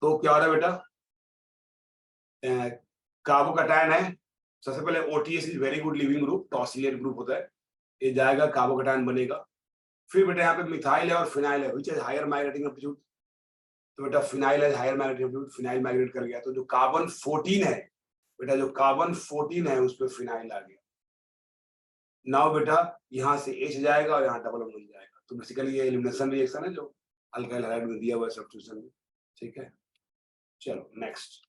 तो क्या हो रहा है बेटा, कार्बोकैटायन है, सबसे पहले OTS is very good leaving group, tosylate group होता है, ये जाएगा कार्बोकैटायन बनेगा। फिर बेटा यहाँ पे मिथाइल है और फिनाइल है, which is higher migrating aptitude, तो बेटा फिनाइल है higher migrating aptitude, phenyl migrate कर गया, तो जो कार्बन 14 है बेटा, जो कार्बन 14 है उस पर फिनाइल आ गया। नाउ बेटा यहाँ से H जाएगा और यहाँ डबल बॉन्ड बन जाएगा, तो बेसिकली ये एलिमिनेशन रिएक्शन है जो अल्काइल हैलाइड में दिया हुआ है सब्स्टिट्यूशन में, ठीक है। चलो नेक्स्ट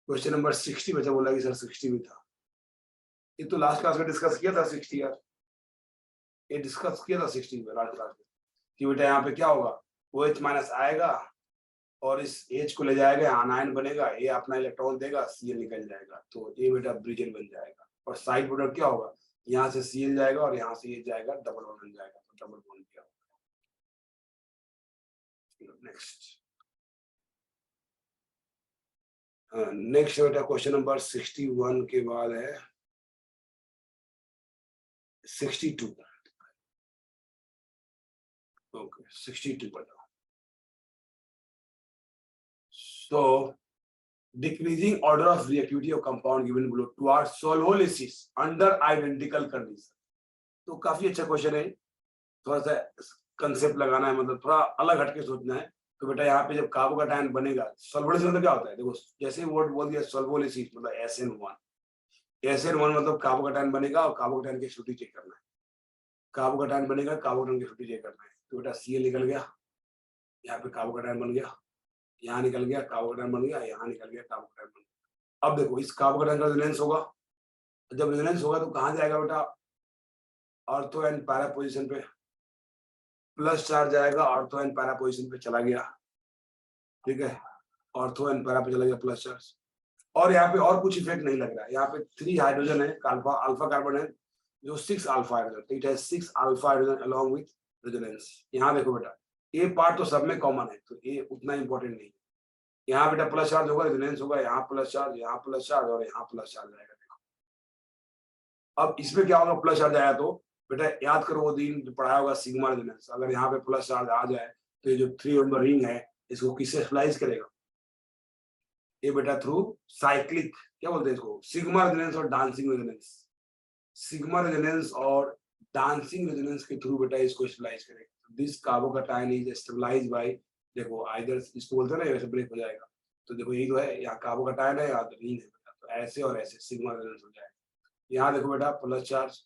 क्वेश्चन नंबर 60 बचा, बोला कि सर 60 भी था, ये तो लास्ट क्लास में डिस्कस किया था 60 यार, ये डिस्कस किया था 60 में लास्ट क्लास में कि बेटा यहाँ पे क्या होगा, OH माइनस आएगा और इस H को ले जाएगा, आनायन बनेगा, ये अपना इलेक्ट्रॉन देगा, Cl निकल जाएगा, तो ये बेटा ब्रिजेन बन जाएगा, और साइड प्रोडक्ट क्या होगा, यहाँ से Cl जाएगा और यहाँ से ये जाएगा, डबल बॉन्ड बन जाएगा, तो डबल बॉन्ड क्या होगा। नेक्स्ट नेक्स्ट बेटा क्वेश्चन नंबर 61 के बाद है 62, ओके 62 बताओ। So decreasing order of reactivity of compound given below towards solvolysis under identical condition, तो काफी अच्छा क्वेश्चन है, थोड़ा सा कंसेप्ट लगाना है, मतलब थोड़ा अलग हटके सोचना है। तो बेटा यहाँ पे जब कार्बोकैटायन बनेगा, सॉल्वोलिसिस मतलब क्या होता है, देखो जैसे वर्ड बोल दिया सॉल्वोलिसिस मतलब SN1 मतलब कार्बोकैटायन बनेगा और कार्बोकैटायन की स्थिति चेक करना है, कार्बोकैटायन बनेगा, कार्बोकैटायन की स्थिति चेक करना है, तो बेटा Cl निकल गया, यहाँ पे कार्बोकैटायन बन गया, यहाँ निकल गया कार्बोकैटायन बन गया, यहाँ निकल गया कार्बोकैटायन बन गया। अब देखो इस कार्बोकैटायन का रेजोनेंस होगा, जब रेजोनेंस होगा तो कहाँ जाएगा बेटा, ऑर्थो एंड पैरा पोजीशन पे, प्लस चार्ज जाएगा, ऑर्थो एंड पैरा पोजीशन पे चला गया, ठीक है, ऑर्थो एंड पैरा पे चला गया प्लस चार्ज, और यहाँ पे और कुछ इफेक्ट नहीं लग रहा है, यहाँ पे 3 हाइड्रोजन है, अल्फा कार्बन है जो 6 अल्फा हाइड्रोजन, तो it has 6 alpha hydrogen along with resonance. यहाँ देखो बेटा ये पार्ट तो सब में कॉमन है, तो ये उतना इंपॉर्टेंट नहीं है, यहाँ बेटा प्लस चार्ज होगा, रेजोनेंस होगा, यहाँ प्लस चार्ज, यहाँ प्लस चार्ज और यहाँ प्लस चार्ज आएगा। देखो अब इसमें क्या होगा, प्लस चार्ज आया तो बेटा याद करो वो दिन जो पढ़ाया होगा सिग्मा रेजोनेंस, अगर यहाँ पे प्लस चार्ज आ जाए तो ये जो 3 नंबर रिंग है इसको किससे स्प्लाइस करेगा, ये बेटा थ्रू साइक्लिक, क्या बोलते हैं इसको, सिग्मा रेजोनेंस और डांसिंग रेजोनेंस, सिग्मा रेजोनेंस और डांसिंग रेजोनेंस के थ्रू बेटा इसको स्प्लाइस करेगा। This carbocation is stabilised by, देखो आइदर इसको बोलते हैं ना वैसे ब्रेक हो जाएगा, तो देखो यही तो है, यहाँ कार्बोकैटायन है, यहाँ तो रिंग है बेटा, तो ऐसे और ऐसे सिग्मा रेजोनेंस हो जाएगा। यहाँ देखो बेटा प्लस चार्ज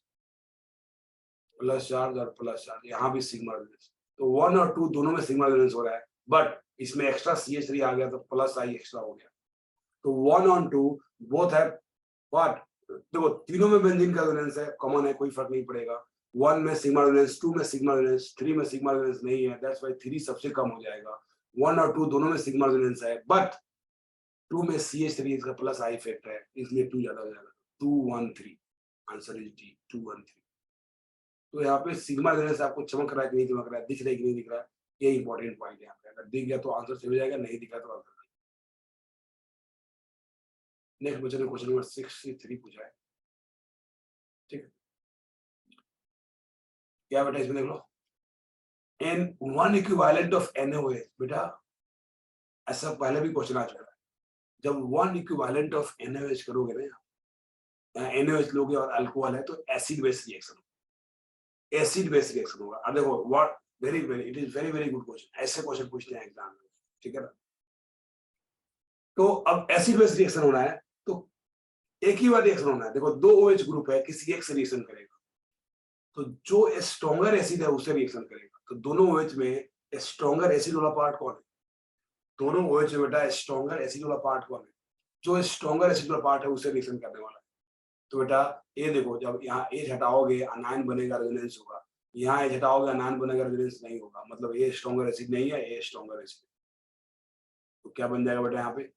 और प्लस चार्ज, यहाँ भी सिग्मा रेजोनेंस, तो 1 और 2 दोनों में सिग्मा रेजोनेंस हो रहा है, बट इसमें एक्स्ट्रा CH3 आ गया तो प्लस I एक्स्ट्रा हो गया, तो 1 और 2 बोथ है व्हाट, देखो तीनों में बेंजीन का रेजोनेंस है, कॉमन है, कोई फर्क नहीं पड़ेगा, 1 में सिग्मा रेजोनेंस, 2 में सिग्मा रेजोनेंस, 3 में सिग्मा रेजोनेंस नहीं है, दैट्स व्हाई 3 सबसे कम हो जाएगा, 1 और 2 दोनों में सिग्मा रेजोनेंस है, बट 2 में CH3 इसका प्लस I इफेक्ट है, इसलिए 2 ज्यादा हो जाएगा, 2 1 3, आंसर इज डी 2 1 3। तो यहाँ पे सिग्मा रेजोनेंस आपको चमक रहा है कि नहीं चमक रहा है, दिख रहा है कि नहीं दिख रहा है, ये इंपॉर्टेंट पॉइंट है यहाँ पे, अगर दिख गया तो आंसर सही हो जाएगा, नहीं दिखा तो आंसर नहीं। नेक्स्ट बच्चे ने क्वेश्चन नंबर 63 पूछा है, ठीक है, क्या बेटा इसमें देख लो, इन 1 इक्विवेलेंट ऑफ NaOH, बेटा ऐसा पहले भी क्वेश्चन आ चुका है, जब 1 इक्विवेलेंट ऑफ NaOH करोगे ना, NaOH लोगे और अल्कोहल है तो acid base reaction, acid base reaction होगा। अब देखो what very very it is very very good question, ऐसे क्वेश्चन पूछते हैं एग्जाम में, ठीक है ना। तो अब एसिड बेस रिएक्शन होना है तो एक ही बार रिएक्शन होना है, देखो 2 OH ग्रुप है, किसी एक से रिएक्शन करेगा, तो जो स्ट्रॉन्गर एसिड है उससे रिएक्शन करेगा, तो दोनों OH में स्ट्रॉन्गर एसिड वाला पार्ट कौन है, दोनों OH में बेटा स्ट्रॉन्गर एसिड वाला पार्ट कौन है, जो स्ट्रॉन्गर एसिड वाला पार्ट है उससे रिएक्शन करने वाला है। तो बेटा ये देखो जब यहाँ H हटाओगे अनायन बनेगा, रेजोनेंस होगा, यहाँ H हटाओगे अनायन बनेगा, रेजोनेंस नहीं होगा, मतलब ये स्ट्रॉन्गर एसिड नहीं है, ये स्ट्रॉन्गर एसिड, तो क्या बन जाएगा बेटा यहाँ पे,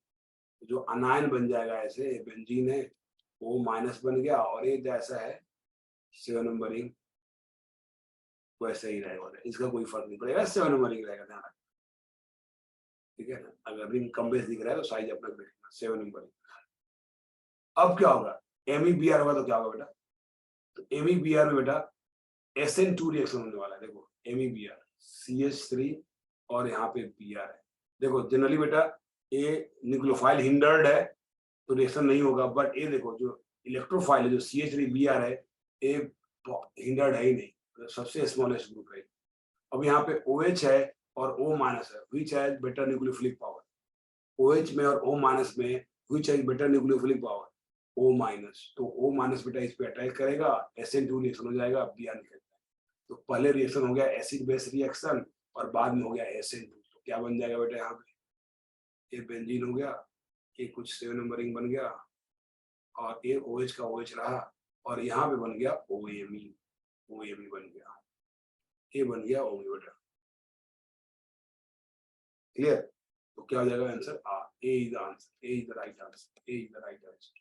जो अनायन बन जाएगा ऐसे, बेंजीन है वो माइनस बन गया, और ये जैसा है 7 नंबर रिंग वैसे ही रहेगा, इसका कोई फर्क नहीं पड़ेगा, 7 नंबर रिंग रहेगा, ध्यान रखना, ठीक है ना। अगर रिंग कम बेस दिख रहा है तो साइज अपना देखना, 7 नंबर रिंग। अब क्या होगा, MEBr होगा तो क्या होगा बेटा, तो MEBr में बेटा SN2 रिएक्शन होने वाला है, देखो MEBr CH3 और यहाँ पे Br है, देखो जनरली बेटा ए न्यूक्लियोफाइल हिंडर्ड है तो रिएक्शन नहीं होगा, बट ये देखो जो इलेक्ट्रोफाइल है जो CH3Br है ये हिंडर्ड है ही नहीं, तो सबसे स्मॉलेस्ट ग्रुप है। अब यहाँ पे OH है और O माइनस है, which has better nucleophilic power. OH में और O माइनस में which has better nucleophilic power, O minus. तो O माइनस बेटा इस पे अटैक करेगा, SN2 रिएक्शन हो जाएगा, Br निकल जाएगा। तो पहले रिएक्शन हो गया एसिड बेस रिएक्शन और बाद में हो गया SN2। तो क्या बन जाएगा बेटा यहाँ पे, ये बेंजीन हो गया, ये कुछ 7 नंबरिंग बन गया और ये OH का OH रहा और यहाँ पे बन गया OMe, OMe बन गया, ये बन गया OMe बेटा। क्लियर? तो क्या हो जाएगा answer? A is the answer, A is the right answer, A is the right answer।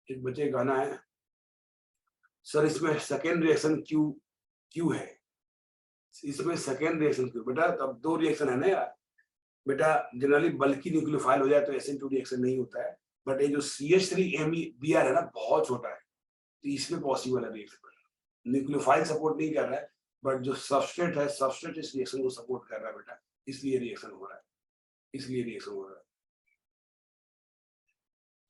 एक बच्चे गाना है सर इसमें सेकेंड रिएक्शन क्यों है, इसमें सेकेंड रिएक्शन क्यों बेटा? तब दो रिएक्शन है ना यार बेटा, जनरली बल्कि न्यूक्लियोफाइल हो जाए तो SN2 रिएक्शन नहीं होता है, बट ये जो CH3Br है ना बहुत छोटा है तो इसमें पॉसिबल है रिएक्शन। न्यूक्लियोफाइल सपोर्ट नहीं कर रहा है बट जो सबस्ट्रेट है, सबस्ट्रेट इस रिएक्शन को सपोर्ट कर रहा है बेटा, इसलिए रिएक्शन हो रहा है, इसलिए रिएक्शन हो रहा है।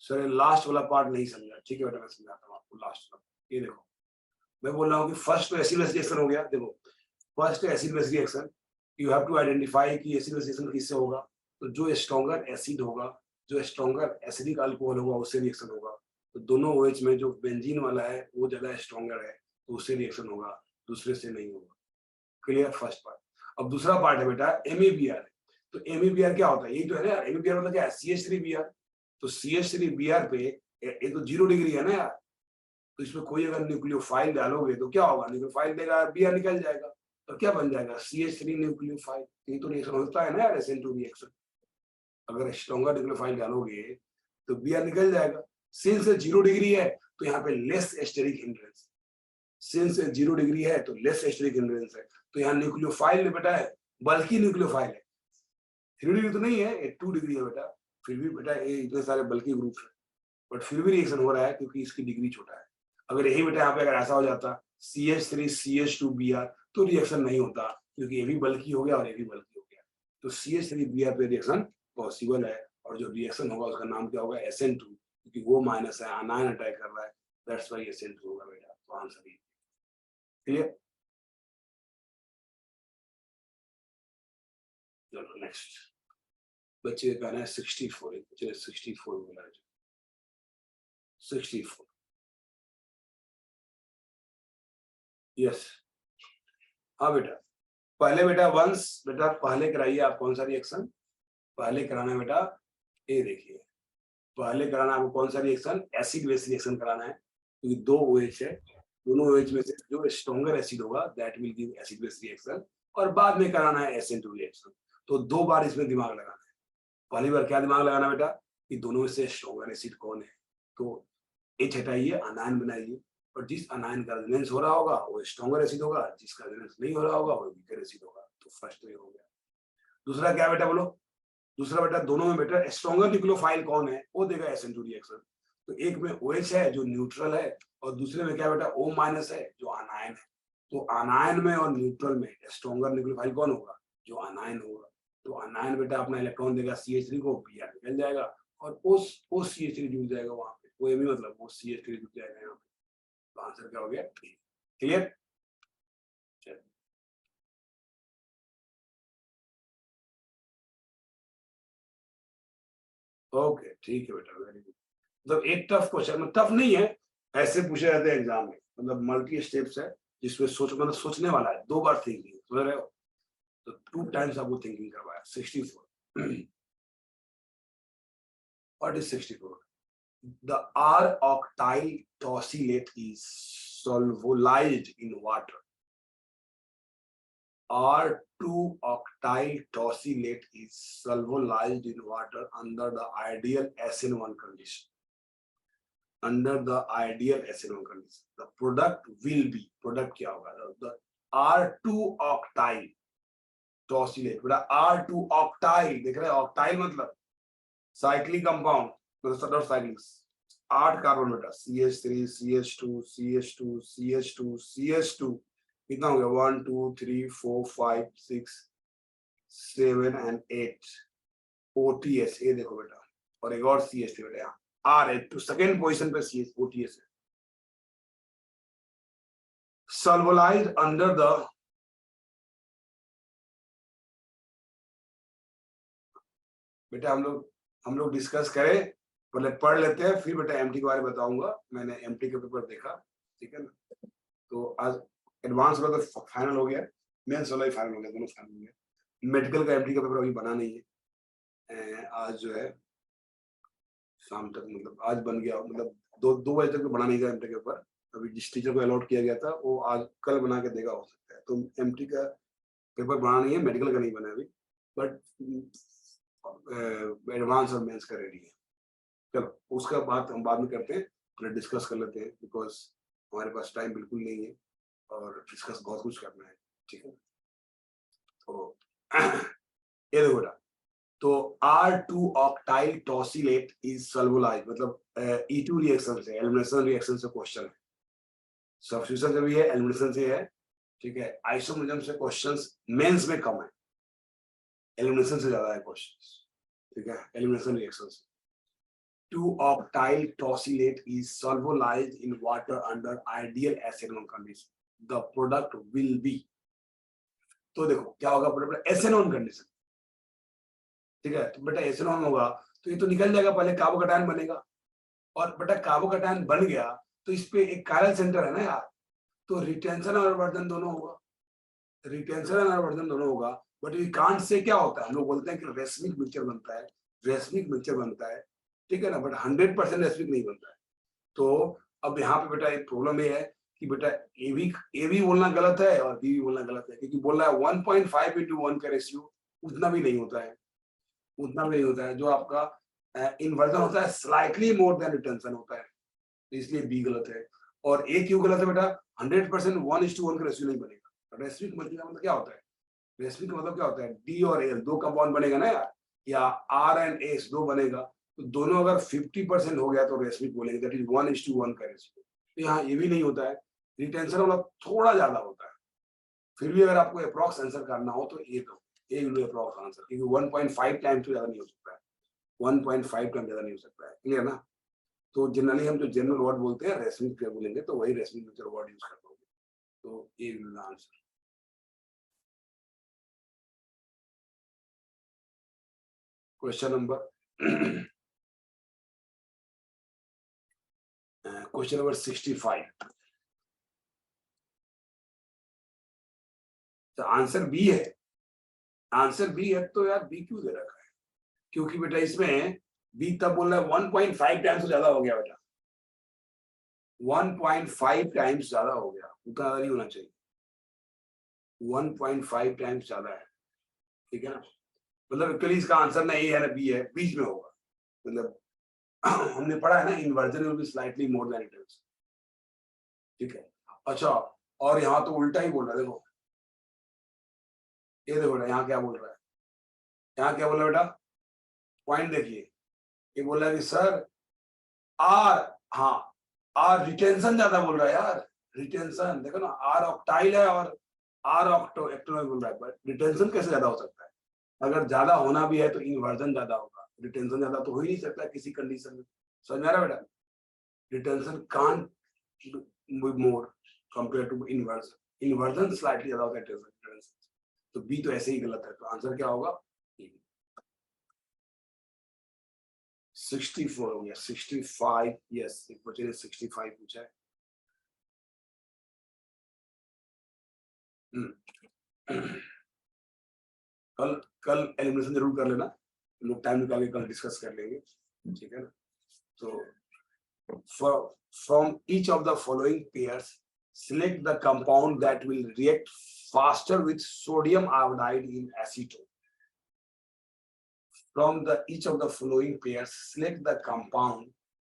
सर लास्ट वाला पार्ट नहीं समझा, ठीक है बेटा मैं समझाता हूँ आपको लास्ट वाला। ये देखो मैं बोल रहा हूँ कि फर्स्ट तो एसिड बेस रिएक्शन हो गया, देखो first acid base reaction, you have to identify कि एसिड बेस रिएक्शन किससे होगा, तो जो स्ट्रॉन्गर एसिड होगा, जो स्ट्रॉन्गर एसिडिक अल्कोहल होगा उससे रिएक्शन होगा। तो दोनों OH में जो बेंजीन वाला है वो ज्यादा स्ट्रॉन्गर है तो उससे रिएक्शन होगा, दूसरे से नहीं होगा। क्लियर? First part. अब दूसरा पार्ट है बेटा MeBr। तो MeBr क्या होता है, ये जो है ना यार MeBr मतलब क्या है, CH3Br। तो CH3Br पे ये तो 0 डिग्री है ना यार, तो इसमें कोई अगर न्यूक्लियोफाइल डालोगे तो क्या होगा, न्यूक्लियोफाइल देगा, Br निकल जाएगा, तो क्या बन जाएगा CH3 न्यूक्लियोफाइल। ये तो रिएक्शन होता है ना यार SN2 रिएक्शन, अगर स्ट्रॉन्गर न्यूक्लियोफाइल डालोगे तो Br निकल जाएगा। सिंस 0 डिग्री है तो यहाँ पे less steric hindrance, since 0 degree है तो लेस स्टेरिक हिंड्रेंस है, तो यहाँ न्यूक्लियोफाइल बेटा है, बल्कि न्यूक्लियोफाइल है, 3 डिग्री तो नहीं है, 2 डिग्री है बेटा, फिर भी बेटा ये इतने सारे बल्कि ग्रुप है बट फिर भी रिएक्शन हो रहा है क्योंकि इसकी डिग्री छोटा है। अगर यही बेटा यहाँ पे अगर ऐसा हो जाता CH3 CH2Br तो रिएक्शन नहीं होता क्योंकि ये भी बल्कि हो गया और ये भी बल्कि हो गया, तो CH3Br पे रिएक्शन पॉसिबल है और जो रिएक्शन होगा उसका नाम क्या होगा, SN2, क्योंकि वो माइनस है, अनायन अटैक कर रहा है, दैट्स व्हाई SN2 होगा बेटा। तो आंसर ये। क्लियर? चलो नेक्स्ट बच्चे का कहना है 64, बच्चे ने 64 बोला है, 64 यस। हाँ बेटा पहले बेटा वंस बेटा पहले कराइए आप कौन सा रिएक्शन, पहले कराना है बेटा, ये देखिए पहले कराना आपको कौन सा रिएक्शन, एसिड बेस रिएक्शन कराना है क्योंकि दो OH है, दोनों OH में से जो स्ट्रॉन्गर एसिड होगा that will give acid base reaction, और बाद में कराना है SN2 रिएक्शन। तो 2 बार इसमें दिमाग लगाना है। पहली बार क्या दिमाग लगाना बेटा कि दोनों में से स्ट्रॉन्गर एसिड कौन है, तो H हटाइए, अनायन बनाइए, और जिस अनायन का रेजोनेंस हो रहा होगा वो स्ट्रॉन्गर एसिड होगा, जिसका रेजोनेंस नहीं हो रहा होगा वो वीकर एसिड होगा। तो फर्स्ट तो ये हो गया। दूसरा क्या बेटा बोलो, दूसरा बेटा दोनों में बेटा स्ट्रॉन्गर न्यूक्लियोफाइल कौन है वो देगा SN2 रिएक्शन। तो एक में OH है जो न्यूट्रल है और दूसरे में क्या बेटा O माइनस है जो अनायन है। तो अनायन में और न्यूट्रल में स्ट्रॉन्गर न्यूक्लियोफाइल कौन होगा, जो अनायन होगा। तो अनायन बेटा अपना इलेक्ट्रॉन देगा CH3 को, Br निकल जाएगा और ओ CH3 जुड़ जाएगा वहां पे, वो भी मतलब वो CH3 जुड़ जाएगा यहाँ पे। तो आंसर क्या हो गया, क्लियर? ओके ठीक है बेटा, वेरी गुड। मतलब एक टफ क्वेश्चन, मतलब टफ नहीं है, ऐसे पूछे जाते हैं एग्जाम में, मतलब मल्टी स्टेप्स है जिसमें मतलब सोचने वाला है, 2 बार थिंकिंग, समझ रहे हो, तो 2 टाइम्स आपको थिंकिंग करवाया। 64 what is 64? The R-octyl tosylate is solvolized in water. R2-octyl tosylate is solvolized in water under the ideal SN1 condition. Under the ideal SN1 condition, the product will be, product क्या होगा, the R2-octyl tosylate, बेटा R2-octyl देख रहे हैं, octyl मतलब cyclic compound, मतलब सब cyclic 8 carbon बेटा, CH3 CH2 CH2 CH2 CH2, कितना हो गया 1 2 3 4 5 6 7 and 8 OTS, ये देखो बेटा, और एक और CS बेटा, यहाँ R8 तो सेकेंड पोजीशन पे CS OTS है। Solvolized under the, बेटा हम लोग डिस्कस करें, पहले पढ़ लेते हैं, फिर बेटा एमटी के बारे में बताऊंगा। मैंने एमटी का पेपर देखा, ठीक है ना। तो आज एडवांस वाला तो फाइनल हो गया, मेंस वाला ही फाइनल हो गया, दोनों फाइनल हो गया। मेडिकल का एमटी का पेपर अभी बना नहीं है, आज जो है शाम तक, मतलब आज बन गया, मतलब 2 बजे तक तो बना नहीं गया एमटी के ऊपर। अभी जिस टीचर को अलॉट किया गया था वो आज कल बना के देगा, हो सकता है। तो एमटी का पेपर बना नहीं है, मेडिकल का नहीं बना अभी, बट एडवांस और मेंस का रेडी है। चलो उसका बात हम बाद में करते हैं, पहले डिस्कस कर लेते हैं, बिकॉज हमारे पास टाइम बिल्कुल नहीं है और डिस्कस बहुत कुछ करना है, ठीक है। तो ये देखो बेटा, तो R2 ऑक्टाइल टॉसिलेट इज सल्वोलाइज, मतलब E2 रिएक्शन से, एलिमिनेशन रिएक्शन से क्वेश्चन है, सब्स्टिट्यूशन से भी है, एलिमिनेशन से है, ठीक है। आइसोमेरिज्म से क्वेश्चंस मेंस में कम है, एलिमिनेशन से ज्यादा है क्वेश्चंस, ठीक है, एलिमिनेशन रिएक्शन से। 2-octyl tosylate is solvolized in water under ideal acenon condition. The product will be, तो देखो क्या होगा प्रोडक्ट, एसेनोन कंडीशन, ठीक है। तो बेटा एसेनोन होगा तो ये तो निकल जाएगा, पहले कार्बोकैटायन बनेगा, और बेटा कार्बोकैटायन बन गया तो इस पे एक कायरल सेंटर है ना यार, तो रिटेंशन और वर्धन दोनों होगा, रिटेंशन और वर्धन दोनों होगा। बट वी कांट से क्या होता है, हम लोग बोलते हैं कि रेसमिक मिक्सचर बनता है, रेसमिक मिक्सचर बनता है, ठीक है ना, बट 100% रेसमिक नहीं बनता है। तो अब यहाँ पे बेटा एक प्रॉब्लम ये है कि बेटा ए भी बोलना गलत है और बी भी बोलना गलत है, क्योंकि बोल रहा है 1.5:1 का रेशियो, उतना भी नहीं होता है, उतना भी नहीं होता है। जो आपका इन्वर्जन होता है स्लाइटली मोर देन रिटेंशन होता है, इसलिए बी गलत है। और ए क्यों गलत है बेटा, 100% 1:1 का रेशियो नहीं बनेगा। रेसमिक मतलब क्या होता है, रेसमिक मतलब क्या होता है, डी और एल दो कंपाउंड बनेगा ना यार, या आर एंड एस दो बनेगा, तो दोनों अगर 50% हो गया तो रेसमिक बोलेंगे, दैट इज 1:1 का रेशियो। तो यहाँ ये भी नहीं होता है, रिटेंशन वाला थोड़ा ज्यादा होता है। फिर भी अगर आपको अप्रॉक्स आंसर करना हो तो ए दो, ए विल बी अप्रॉक्स आंसर, क्योंकि 1.5 टाइम्स तो ज्यादा नहीं हो सकता है, 1.5 टाइम ज्यादा नहीं हो सकता है, क्लियर ना। तो जनरली हम जो जनरल वर्ड बोलते हैं रेसमिक बोलेंगे, तो वही रेसमिक वर्ड यूज करते होंगे, तो A will be answer. Question number question number 65, तो आंसर बी है, आंसर बी है। तो यार बी क्यों दे रखा है, क्योंकि बेटा इसमें बी तब बोल रहा है 1.5 टाइम्स ज्यादा हो गया बेटा, 1.5 टाइम्स ज्यादा हो गया, उतना नहीं होना चाहिए, 1.5 टाइम्स ज्यादा है, ठीक है ना। मतलब एक्चुअली इसका आंसर ना ए है ना बी है, बीच में होगा, मतलब हमने पढ़ा है ना, inversion will be slightly more than it is, ठीक है। अच्छा, और यहाँ तो उल्टा ही बोल रहा है, देखो ये देखो बेटा, यहाँ क्या बोल रहा है, यहाँ क्या बोल रहा है बेटा, पॉइंट देखिए, ये बोल रहा है कि सर आर, हाँ आर रिटेंशन ज्यादा बोल रहा है यार, रिटेंशन देखो ना, आर ऑक्टाइल है और आर ऑक्टो एक्टोनॉइल बोल रहा है, बट रिटेंशन कैसे ज्यादा हो सकता है, अगर ज्यादा होना भी है तो इन्वर्जन ज्यादा होगा, रिटेंशन ज्यादा तो हो ही नहीं सकता किसी कंडीशन में, समझ में आ रहा है बेटा। Retention can't be more compare to inversion, inversion slightly ज्यादा होता है रिटेंशन, तो बी तो ऐसे ही गलत है, तो आंसर क्या होगा, 64 हो गया, 65, यस, एक बच्चे ने 65 पूछा है। कल कल एलिमिनेशन जरूर कर लेना, लोग टाइम निकाल के कल डिस्कस कर लेंगे, ठीक है ना। तो from each of the following pairs select the compound that will react faster with sodium iodide in acetone. From each of the following pairs select the compound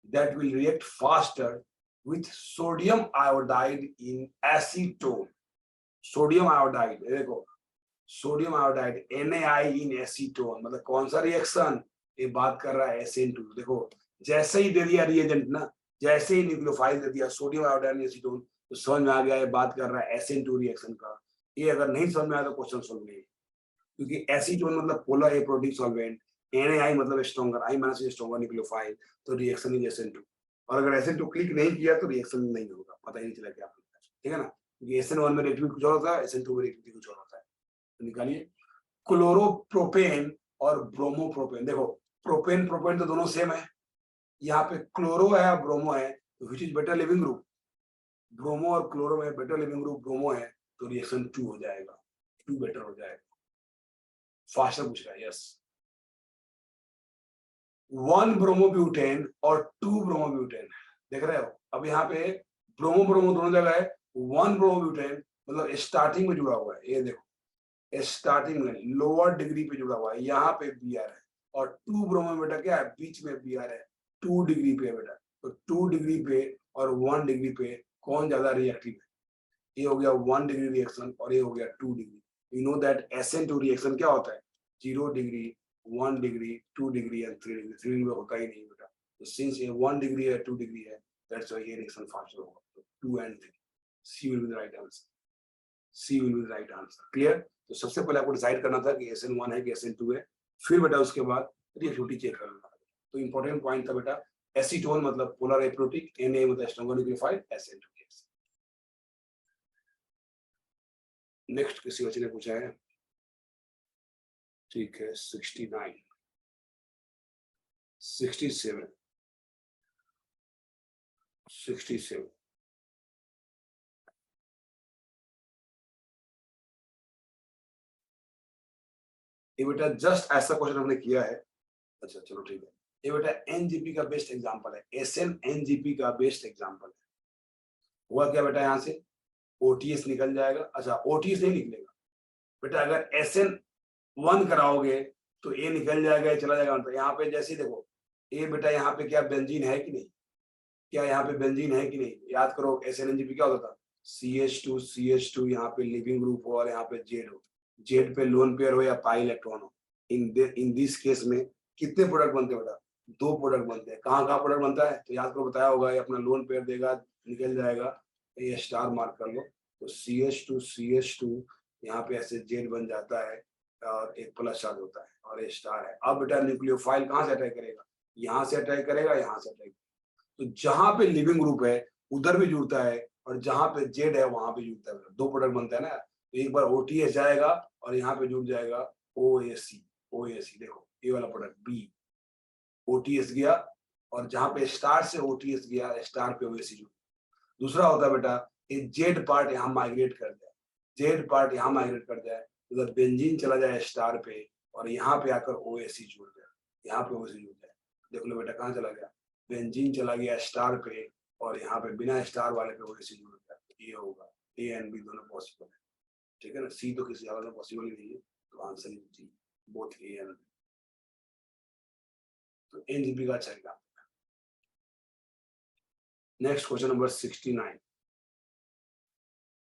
that will react faster with sodium iodide in acetone. Sodium iodide, देखो sodium iodide NaI इन acetone, मतलब कौन सा reaction, ये बात कर रहा है SN2। देखो जैसे ही दे दिया रिएजेंट ना, जैसे ही न्यूक्लियोफाइल दे दिया सोडियम आयोडाइड एसीटोन, तो समझ में आ गया ये बात कर रहा है SN2 रिएक्शन का। ये अगर नहीं समझ में आया तो क्वेश्चन सोल्व नहीं, क्योंकि एसीटोन मतलब पोलर एप्रोटिक सॉल्वेंट, NaI मतलब stronger, I minus stronger nucleophile, तो रिएक्शन इज SN2। और अगर SN2 क्लिक नहीं किया तो रिएक्शन नहीं होगा, पता ही नहीं चला क्या, ठीक है ना, क्योंकि SN1 में रिएक्टिविटी कुछ और होता है, SN2 में रिएक्टिविटी कुछ और होता है। तो निकालिए क्लोरोप्रोपेन और ब्रोमोप्रोपेन। देखो प्रोपेन प्रोपेन तो दोनों सेम है, यहाँ पे क्लोरो है और ब्रोमो है, तो which is better leaving group, bromo और क्लोरो में बेटर लिविंग ग्रुप ब्रोमो है, तो रिएक्शन 2 हो जाएगा, 2 बेटर हो जाएगा। फास्टर पूछ रहा है, यस। 1 ब्रोमोब्यूटेन और 2 ब्रोमोब्यूटेन, देख रहे हो, अब यहाँ पे ब्रोमो ब्रोमो दोनों जगह है, 1 ब्रोमोब्यूटेन मतलब स्टार्टिंग में जुड़ा हुआ है, ये देखो स्टार्टिंग में लोअर डिग्री पे जुड़ा हुआ है, यहाँ पे Br है, और 2 ब्रोमो बेटा क्या है, बीच में Br है, 2 डिग्री पे बेटा, तो 2 डिग्री पे और 1 डिग्री पे कौन ज्यादा रिएक्टिव है, ये हो गया 1 डिग्री रिएक्शन और ये हो गया 2 degree. You know that SN2 reaction क्या होता है, 0 degree, 1 degree, 2 degree and 3 degree, 3 degree में होता ही नहीं बेटा, तो सिंस ये 1 डिग्री है 2 डिग्री है, दैट्स व्हाई ये रिएक्शन फास्टर होगा, तो 2 and 3, C will be the right answer, C will be the right answer. Clear? तो सबसे पहले आपको डिसाइड करना था कि SN1 है कि SN2 है, फिर बेटा उसके बाद रिएक्टिविटी चेक करना था। तो इंपॉर्टेंट पॉइंट था बेटा, एसीटोन मतलब पोलर एप्रोटिक, Na मतलब स्ट्रॉन्गर न्यूक्लियोफाइल, SN2। नेक्स्ट किसी बच्चे ने पूछा है, ठीक है, 69, 67, 67, ये बेटा जस्ट ऐसा क्वेश्चन हमने किया है। अच्छा चलो ठीक है, ये बेटा एनजीपी का बेस्ट एग्जांपल है, एसएन एनजीपी का बेस्ट एग्जांपल है। हुआ क्या बेटा, यहाँ से ओटीएस निकल जाएगा, अच्छा ओटीएस नहीं निकलेगा बेटा, अगर SN1 कराओगे तो ए निकल जाएगा, ये चला जाएगा, मतलब यहाँ पे जैसे देखो ए बेटा, यहाँ पे क्या बेंजीन है कि नहीं, क्या यहाँ पे बेंजीन है कि नहीं, याद करो SNNGP क्या होता था, CH2 यहाँ पे लिविंग ग्रुप हो और यहाँ पे जेड हो, जेड पे लोन पेयर हो या पाई इलेक्ट्रॉन हो, इन दिस केस में कितने प्रोडक्ट बनते हैं बेटा, 2 प्रोडक्ट बनते हैं। कहाँ कहाँ प्रोडक्ट बनता है, तो याद करो बताया होगा, ये अपना लोन पेयर देगा, निकल जाएगा, ये स्टार मार्क कर लो, तो CH2 यहाँ पे ऐसे जेड बन जाता है और एक प्लस चार्ज होता है और ये स्टार है। अब बेटा न्यूक्लियोफाइल कहाँ से अटैक करेगा, यहाँ से अटैक करेगा, यहाँ से अटैक, तो जहां पे लिविंग ग्रुप है उधर भी जुड़ता है और जहां पे जेड है वहां पे जुड़ता है, 2 प्रोडक्ट बनता है ना, तो एक बार ओटीएस जाएगा और यहाँ पे जुड़ जाएगा ओएसी, ओएसी देखो ये वाला प्रोडक्ट बी, ओटीएस गया और जहां पे स्टार से ओटीएस गया, स्टार पे ओएसी जुड़। दूसरा होता है बेटा, ये जेड पार्ट यहाँ माइग्रेट कर जाए, जेड पार्ट यहाँ माइग्रेट कर जाए, उधर बेंजीन चला जाए स्टार पे और यहाँ पे आकर ओएसी जुड़ जाए, यहाँ पे ओएसी जुड़ जाए, देख लो बेटा कहाँ चला गया, बेंजीन चला गया स्टार पे और यहाँ पे बिना स्टार वाले पे ओएसी जुड़ गया, ये होगा, ए एंड बी दोनों पॉसिबल है, ठीक है ना, सी तो किसी हालत में पॉसिबल ही नहीं है, तो answer is D, both A and B. तो एनजीबी का अच्छा example. Next question number 69,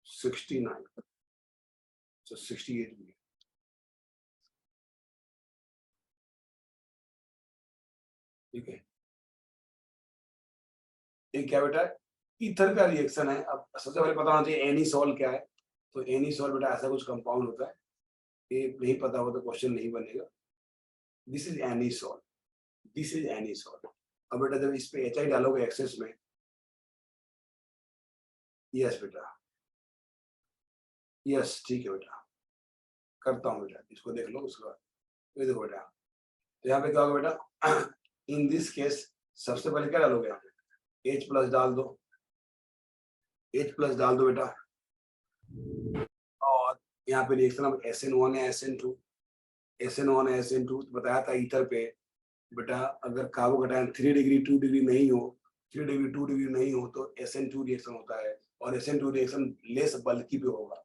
69, so 68 भी, ठीक है, ये क्या बेटा, ईथर का रिएक्शन है। अब सबसे पहले पता होना चाहिए एनीसॉल क्या है, तो एनीसॉल बेटा ऐसा कुछ कंपाउंड होता है, ये नहीं पता हो तो क्वेश्चन नहीं बनेगा। This is anisole, this is anisole. अब बेटा जब इस पे HI डालोगे एक्सेस में, यस बेटा, यस ठीक है बेटा, करता हूँ बेटा, इसको देख लो उसके बाद, ये देखो बेटा, तो यहाँ पे क्या होगा बेटा, इन दिस केस सबसे पहले क्या डालोगे, यहाँ पे H प्लस डाल दो, H प्लस डाल दो बेटा, और यहाँ पे रिएक्शन अब SN1 है SN2, SN1 है SN2, तो बताया था ईथर पे बेटा अगर कार्बोकैटायन 3 डिग्री 2 डिग्री नहीं हो, 3 डिग्री 2 डिग्री नहीं हो तो SN2 रिएक्शन होता है, और SN2 रिएक्शन लेस बल्कि पे होगा,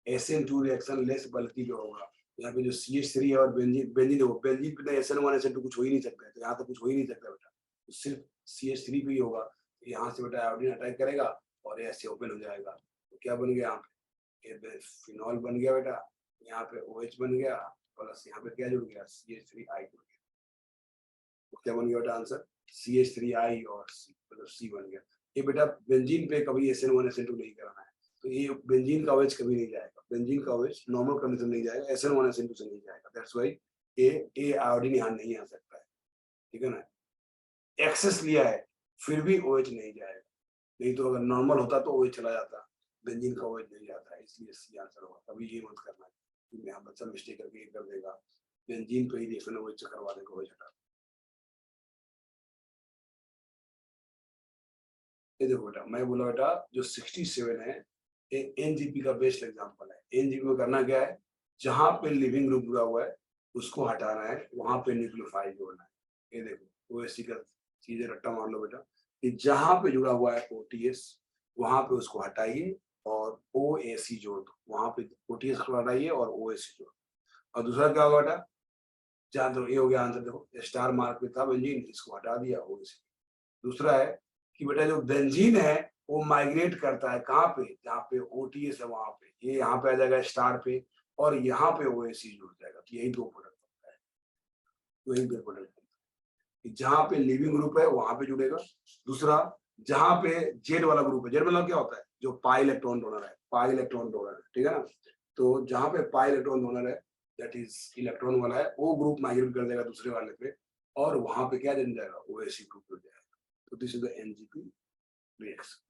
SN2 रिएक्शन लेस बल्कि पे होगा। यहाँ पे जो CH3 है और बेंजीन, बेंजीन देखो, बेंजीन पे SN1 SN2 कुछ हो ही नहीं सकता है, तो यहाँ तो कुछ हो ही नहीं सकता बेटा, तो सिर्फ CH3 पे ही होगा, तो यहाँ से बेटा आयोडीन अटैक करेगा और ऐसे ओपन हो जाएगा, तो क्या बन गया, यहाँ पे फिनॉल बन गया बेटा, यहाँ पे OH बन गया, प्लस यहाँ पे क्या जुड़ गया, CH3I जुड़ गया, तो क्या बन गया बेटा आंसर, CH3I और C, मतलब C बन गया। ये बेटा बेंजीन पे कभी SN1 SN2 नहीं करना है, तो ये बेंजीन का OH कभी नहीं जाएगा, बेंजीन का OH नॉर्मल कंडीशन नहीं जाएगा, SN1 SN2 से नहीं जाएगा, दैट्स व्हाई ए आयोडीन यहाँ नहीं आ सकता है, ठीक है ना। एक्सेस लिया है फिर भी OH नहीं जाएगा, नहीं तो अगर नॉर्मल होता तो OH चला जाता, बेंजीन का OH नहीं जाता है, इसलिए सी आंसर होगा। कभी ये मत करना कि यहाँ बच्चा मिस्टेक करके ये कर देगा, बेंजीन तो ही रिएक्शन OH करवा देगा, OH हटा। ये देखो बेटा, मैं बोला बेटा जो 67 है ये एनजीपी का बेस्ट एग्जांपल है। एनजीपी में करना क्या है, जहां पे लिविंग ग्रुप जुड़ा हुआ है उसको हटाना है, वहां पे न्यूक्लियोफाइल जोड़ना है। ये देखो ओएससी का चीजें रट्टा मान लो बेटा कि जहां पे जुड़ा हुआ है ओटीएस वहां पे उसको हटाइए और ओएसी जोड़ दो, वहां पे ओटीएस को हटाइए और ओएसी जोड़। और दूसरा क्या होगा बेटा, जान दो, ये हो गया आंसर। देखो स्टार मार्क पे था बेंजीन, इसको हटा दिया ओएसी। दूसरा है कि बेटा जो बेंजीन है वो माइग्रेट करता है कहाँ पे, जहाँ पे ओटीएस है वहां पे, ये यहाँ पे आ जाएगा स्टार पे और यहाँ पे ओएसी जुड़ जाएगा, तो यही दो प्रोडक्ट बनता है, वही दो प्रोडक्ट बनता है। जहाँ पे लिविंग ग्रुप है वहां पे जुड़ेगा। दूसरा जहाँ पे जेड वाला ग्रुप है, जेड मतलब क्या होता है, जो पाई इलेक्ट्रॉन डोनर है, पाई इलेक्ट्रॉन डोनर है, ठीक है ना। तो जहाँ पे पाई इलेक्ट्रॉन डोनर है दैट इज इलेक्ट्रॉन वाला है, वो ग्रुप माइग्रेट कर देगा दूसरे वाले पे और वहां पे क्या जम जाएगा, ओएसी ग्रुप जुड़ जाएगा। तो this is the NGP reaction.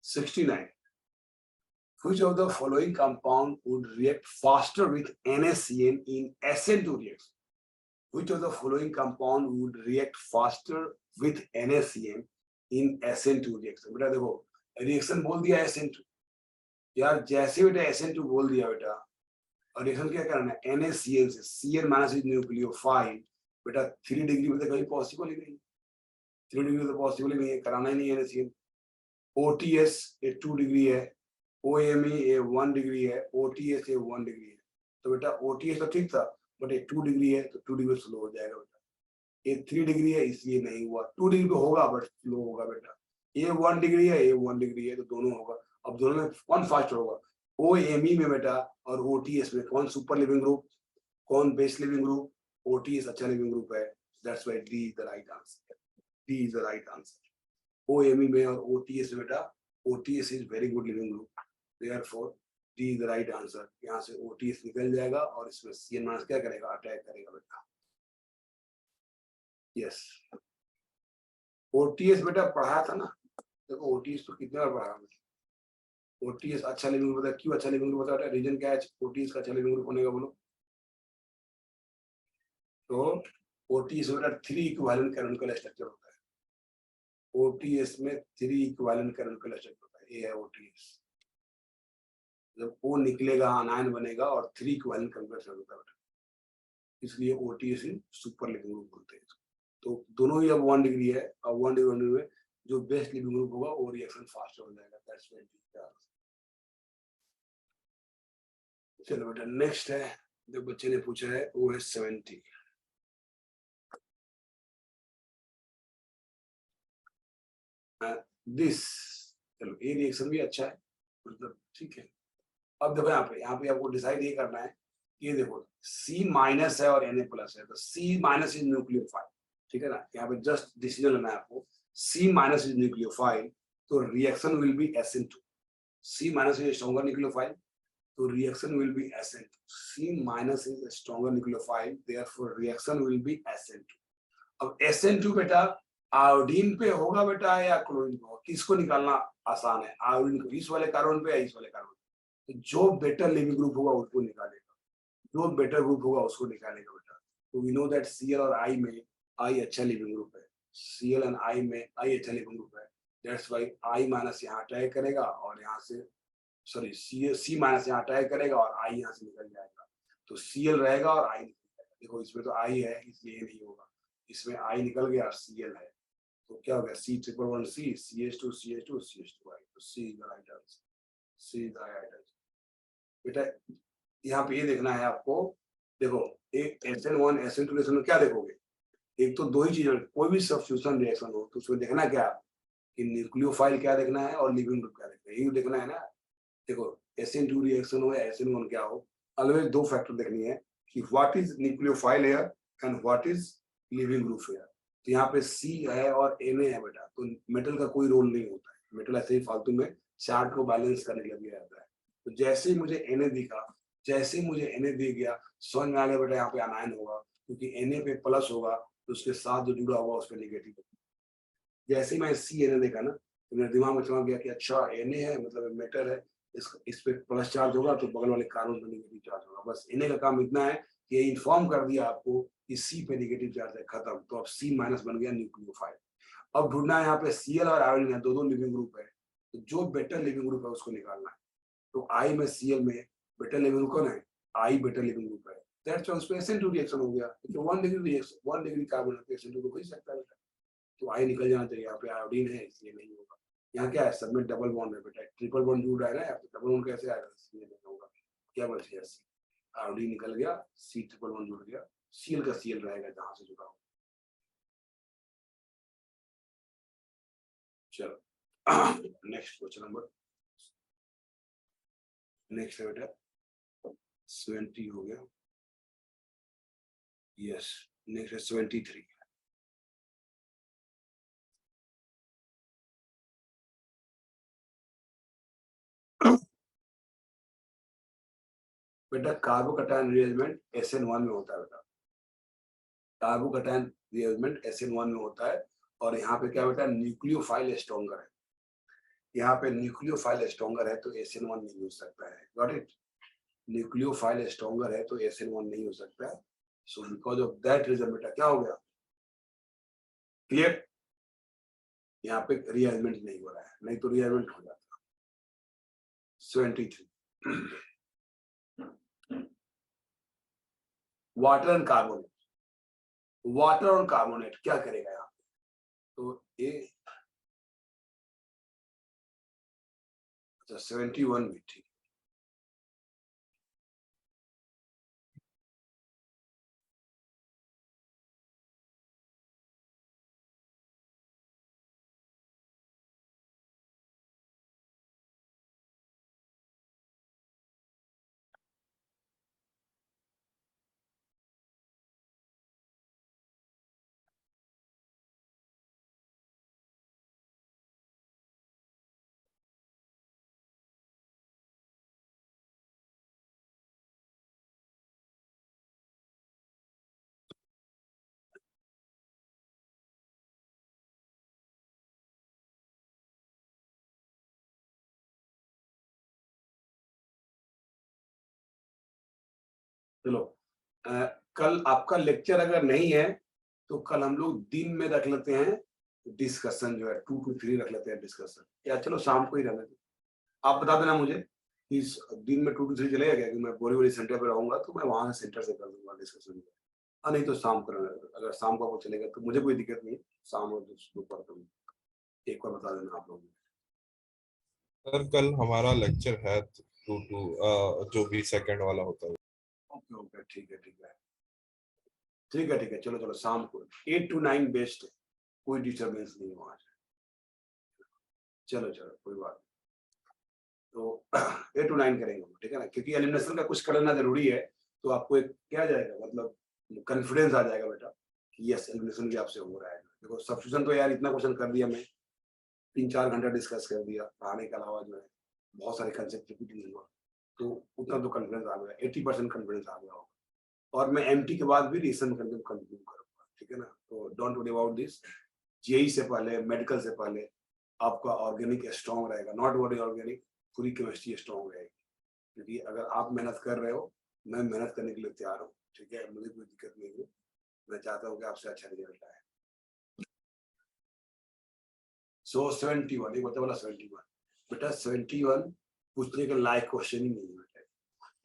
69. Which of the following compound would react faster with NaCN in SN2 reaction? Which of the following compound would react faster with NaCN in SN2 reaction? बेटा देखो reaction बोल दिया SN2 यार, जैसे बेटा SN2 बोल दिया बेटा और रिएक्शन क्या करना है NaCN से, Cn माइनस इज न्यूक्लियोफाइल, बेटा 3 डिग्री में तो कहीं पॉसिबल ही नहीं, 3 डिग्री तो पॉसिबल ही नहीं है, कराना ही नहीं है NaCN। OTS ये 2 डिग्री है, OMe ये 1 डिग्री है, OTS ये 1 डिग्री है। तो बेटा OTS तो ठीक था बट ये 2 डिग्री है तो 2 डिग्री स्लो हो जाएगा बेटा। ये 3 डिग्री है इसलिए नहीं हुआ, 2 डिग्री पे होगा बट स्लो होगा बेटा। ये 1 डिग्री है, ये 1 डिग्री है, तो दोनों होगा। अब दोनों में कौन फास्ट होगा, OMe में बेटा और OTS में कौन सुपर लिविंग ग्रुप, कौन बेस लिविंग ग्रुप, OTS अच्छा लिविंग ग्रुप है, that's why D is the right answer, D is the right answer. OMe में और OTS में बेटा OTS is very good living group, therefore D is the right answer। यहाँ से OTS निकल जाएगा और इसमें CN माइनस क्या करेगा, अटैक करेगा बेटा। यस OTS बेटा पढ़ाया था ना, देखो OTS तो कितने बार पढ़ाया मैंने। OTS अच्छा लिविंग ग्रुप, क्यों अच्छा लिविंग ग्रुप होता है, रीजन क्या है OTS का अच्छा लिविंग ग्रुप होने का बोलो। तो OTS बेटा 3 इक्विवेलेंट कैनोनिकल स्ट्रक्चर होता है, OTS में 3 इक्विवेलेंट कैनोनिकल स्ट्रक्चर होता है, ये है OTS। जब O निकलेगा आनायन बनेगा और 3 इक्विवेलेंट कैनोनिकल होता है, इसलिए OTS सुपर लिविंग ग्रुप बोलते हैं। तो दोनों ही अब 1 डिग्री है, अब 1 डिग्री में जो बेस्ट लिविंग ग्रुप होगा वो रिएक्शन फास्ट हो जाएगा, दैट्स व्हाई डी। चलो बेटा नेक्स्ट है, जो बच्चे ने पूछा है OH70। दिस, चलो ये रिएक्शन भी अच्छा है, मतलब ठीक है। अब देखो यहाँ पे आपको डिसाइड ये करना है, ये देखो C माइनस है और Na प्लस है, तो C माइनस इज न्यूक्लियोफाइल, ठीक है ना। यहाँ पे जस्ट डिसीजन लेना है आपको, C माइनस इज न्यूक्लियोफाइल तो reaction will be SN2। C minus is stronger nucleophile तो reaction will be SN2। C minus is stronger nucleophile therefore reaction will be SN2। अब SN2 बेटा आयोडीन पे होगा बेटा या क्लोरीन पे होगा, किसको निकालना आसान है, आयोडीन को इस वाले कार्बन पे या इस वाले कार्बन पे, तो जो बेटर लिविंग ग्रुप होगा उसको निकालेगा, जो बेटर ग्रुप होगा उसको निकालेगा बेटा। तो वी नो दैट Cl और I में I अच्छा लिविंग ग्रुप है, Cl एंड I में I अच्छा लिविंग ग्रुप है, दैट्स व्हाई I माइनस यहाँ अटैक करेगा और यहाँ से सॉरी C माइनस यहाँ अटैक करेगा और I यहाँ से निकल जाएगा, तो Cl रहेगा और I निकल जाएगा। देखो इसमें तो I है इसलिए नहीं होगा, इसमें I निकल गया Cl है, तो क्या हो गया C111C CH2 CH2 CH2I, तो C is the right answer, C is the right answer. बेटा यहाँ पे ये देखना है आपको, देखो एक SN1 SN2 रिएक्शन में क्या देखोगे, एक तो दो ही चीजें, कोई भी सब्स्टिट्यूशन रिएक्शन हो तो उसमें देखना क्या कि न्यूक्लियोफाइल क्या देखना है और लिविंग ग्रुप क्या देखना है, यही देखना है ना। देखो SN2 रिएक्शन हो या SN1 क्या हो, ऑलवेज दो फैक्टर देखनी है कि what is nucleophile here and what is leaving group here, तो यहाँ पे सी है और Na है बेटा, तो मेटल का कोई रोल नहीं होता है, मेटल ऐसे ही फालतू में चार्ट को बैलेंस करने के लिए रहता है। तो जैसे ही मुझे Na दिखा, जैसे ही मुझे Na दिख गया, समझ में आ गया बेटा यहाँ पे अनायन होगा, क्योंकि Na पे प्लस होगा तो उसके साथ जो जुड़ा हुआ उस पर निगेटिव होगा। जैसे ही मैं सी Na देखा ना, तो मेरे दिमाग में चमक गया कि अच्छा Na है मतलब मेटल है, इस पे प्लस चार्ज होगा तो बगल वाले कार्बन पे निगेटिव चार्ज होगा। बस Na का काम इतना है कि ये इन्फॉर्म कर दिया आपको कि सी पे निगेटिव चार्ज है, खत्म। तो अब सी माइनस बन गया न्यूक्लियोफाइल। अब ढूंढना है यहाँ पे Cl और आयोडीन है, दो लिविंग ग्रुप है, तो जो बेटर लिविंग ग्रुप है उसको निकालना है। तो आई में Cl में बेटर लिविंग ग्रुप कौन है? आई बेटर लिविंग ग्रुप है। दैट्स व्हाई उसमें SN2 रिएक्शन हो गया, क्योंकि 1 डिग्री रिएक्शन 1 डिग्री कार्बन है, SN2 तो हो ही सकता है बेटा। तो आई निकल जाना चाहिए, यहाँ पे आयोडीन है इसलिए नहीं होगा। यहाँ क्या है, सब में डबल बॉन्ड है बेटा, ट्रिपल बॉन्ड जुड़ रहा है ना, तो डबल बॉन्ड कैसे आएगा, इसलिए नहीं होगा। क्या बच गया, सी, आयोडीन निकल गया, सी ट्रिपल बॉन्ड जुड़ गया, Cl का Cl रहेगा जहां से जुड़ा हो। चलो नेक्स्ट क्वेश्चन नंबर, नेक्स्ट है बेटा 20 हो गया, यस, नेक्स्ट है 23। बेटा कार्बोकैटायन रिएरेंजमेंट SN1 में होता है बेटा, कार्बोकैटायन रिएरेंजमेंट SN1 में होता है। और यहाँ पे क्या बेटा, न्यूक्लियोफाइल स्ट्रॉन्गर है, यहाँ पे न्यूक्लियोफाइल स्ट्रॉन्गर है तो SN1 नहीं हो सकता है। Got it? न्यूक्लियोफाइल स्ट्रॉन्गर है तो SN1 नहीं हो सकता है। So because of that reason बेटा क्या हो गया, क्लियर? यहाँ पे रीअरेंजमेंट नहीं हो रहा है, नहीं तो रीअरेंजमेंट हो जाता। 23 वाटर एंड कार्बोनेट, वाटर और कार्बोनेट क्या करेगा यहाँ पे, तो ए अच्छा 71 भी ठीक। चलो कल आपका लेक्चर अगर नहीं है तो कल हम लोग दिन में रख लेते हैं डिस्कशन, जो है 2 to 3 रख लेते हैं डिस्कशन, या चलो शाम को ही रख लेते हैं। आप बता देना मुझे कि दिन में 2 to 3 चलेगा क्या, कि मैं बोरीवली सेंटर पे रहूंगा तो मैं वहां से सेंटर से कर दूंगा डिस्कशन। हाँ नहीं तो शाम को अगर शाम को आपको चलेगा तो मुझे कोई दिक्कत नहीं है, शाम और दोपहर को एक बार बता देना आप लोग। सर कल हमारा लेक्चर है 2 जो भी सेकंड वाला होता है। ओके ओके ठीक है ठीक है ठीक है ठीक है, चलो चलो शाम को 8 to 9 बेस्ट है, कोई डिस्टर्बेंस नहीं है वहां से। चलो चलो कोई बात नहीं, तो 8 to 9 करेंगे ठीक है ना, क्योंकि एलिमिनेशन का कुछ करना जरूरी है, तो आपको एक क्या जाएगा मतलब कॉन्फिडेंस आ जाएगा बेटा कि यस एलिमिनेशन भी आपसे हो रहा है। देखो सब्स्टिट्यूशन तो यार इतना क्वेश्चन कर दिया मैं, 3-4 घंटा डिस्कस कर दिया, पढ़ाने के अलावा जो है बहुत सारे कंसेप्ट रिपीट नहीं हुआ, तो उतना तो कॉन्फिडेंस आ गया, 80% कॉन्फिडेंस आ गया होगा। और मैं एमटी के बाद भी रीसेंट कंटेंट कंटिन्यू करूंगा, ठीक है ना, तो don't worry about this. JEE से पहले, मेडिकल से पहले आपका ऑर्गेनिक स्ट्रॉन्ग रहेगा, नॉट वरी ऑर्गेनिक, पूरी केमिस्ट्री स्ट्रॉन्ग रहेगी, क्योंकि अगर आप मेहनत कर रहे हो, मैं मेहनत करने के लिए तैयार हूँ, ठीक है, मुझे कोई दिक्कत नहीं है, मैं चाहता हूँ कि आपसे अच्छा रिजल्ट आए। सो 71 एक बच्चा बोला 71, बेटा 71 पूछने के लायक क्वेश्चन ही नहीं है बेटा।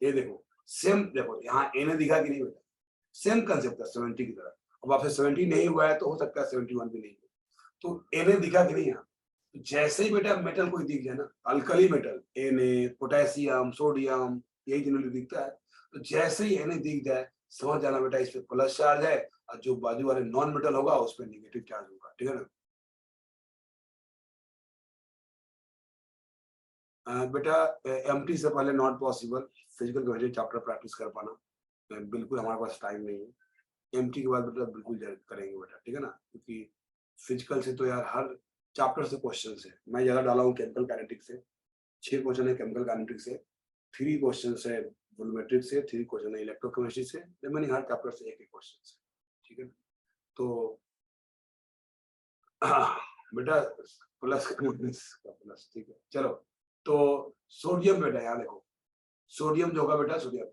ये देखो सेम, देखो यहाँ ए ने दिखा कि नहीं बेटा, सेम कंसेप्ट है 70 की तरह। अब आपसे 70 नहीं हुआ है तो हो सकता है 71 भी नहीं हो, तो Na दिखा कि नहीं यहाँ, तो जैसे ही बेटा मेटल कोई दिख जाए ना, alkali metal Na, potassium, sodium, यही जनरली दिखता है, तो जैसे ही Na दिख जाए समझ जाना बेटा इस पे प्लस चार्ज है, और जो बाजू वाले नॉन मेटल होगा उस पर निगेटिव चार्ज होगा, ठीक है ना। बेटा एमटी से पहले not possible, physical chemistry chapter practice कर पाना, बिल्कुल हमारे पास टाइम नहीं है। एमटी के बाद बेटा बिल्कुल करेंगे बेटा, ठीक है ना, क्योंकि फिजिकल से तो यार हर चैप्टर से क्वेश्चन है। मैं ज्यादा डाला हूँ केमिकल काइनेटिक्स से, 6 क्वेश्चन है केमिकल काइनेटिक्स से, 3 क्वेश्चन है वोलूमेट्रिक से, 3 क्वेश्चन है इलेक्ट्रोकेमिस्ट्री से, रिमेनिंग हर चैप्टर से एक क्वेश्चन है, ठीक है। तो बेटा प्लस प्लस, ठीक है चलो। तो सोडियम बेटा यहाँ देखो, सोडियम जो होगा बेटा, सोडियम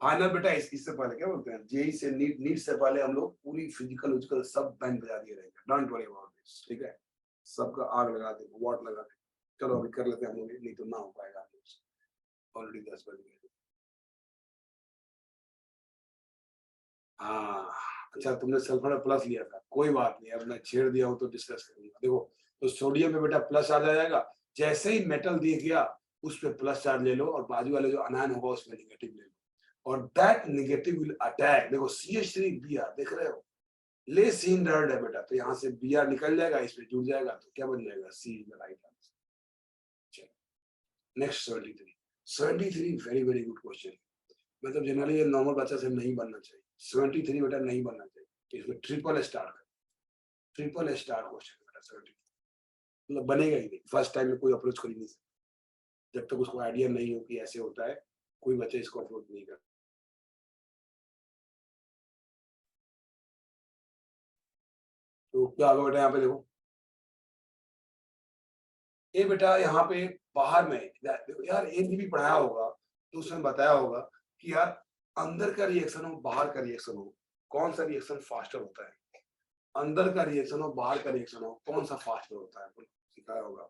फाइनल बेटा इससे पहले क्या बोलते हैं, जेई से नीट से पहले हम लोग पूरी फिजिकल सब बैंड बजा दिए रहेंगे, डोंट वरी अबाउट दिस, ठीक है। सबका आग लगा दे, वॉट लगा दे। चलो अभी कर लेते हैं हम लोग, नहीं तो ना हो पाएगा, ऑलरेडी 10 बज गए। हाँ अच्छा, तुमने सल्फर प्लस लिया था, कोई बात नहीं, अब मैं छेड़ दिया हूँ तो डिस्कस करूंगा। देखो तो सोडियम में बेटा प्लस चार्ज आ जाएगा, जैसे ही मेटल दिख गया उस पर प्लस चार्ज ले लो, और बाजू वाले जो अनायन होगा उसमें निगेटिव ले लो, और दैट नेगेटिव विल अटैक। देखो CH3 Br देख रहे हो, लेस इन है बेटा, तो यहाँ से Br निकल जाएगा, इसमें जुड़ जाएगा, तो क्या बन जाएगा, C is the right answer. Next 73 very very good question. मतलब जनरली ये नॉर्मल बच्चा से नहीं बनना चाहिए, 73 बेटा नहीं बनना चाहिए, इसमें ट्रिपल स्टार क्वेश्चन बेटा 73, मतलब बनेगा ही नहीं, फर्स्ट टाइम में कोई अप्रोच कर ही नहीं सकता, जब तक उसको आइडिया नहीं हो कि ऐसे होता है, कोई बच्चा इसको अप्रोच नहीं करता। तो क्या होगा बेटा, यहाँ पे देखो, ये बेटा यहाँ पे बाहर में यार एक भी पढ़ाया होगा तो उसमें बताया होगा कि यार अंदर का रिएक्शन हो बाहर का रिएक्शन हो, कौन सा रिएक्शन फास्टर होता है, अंदर का रिएक्शन हो बाहर का रिएक्शन हो, कौन सा फास्टर होता है, सिखाया होगा।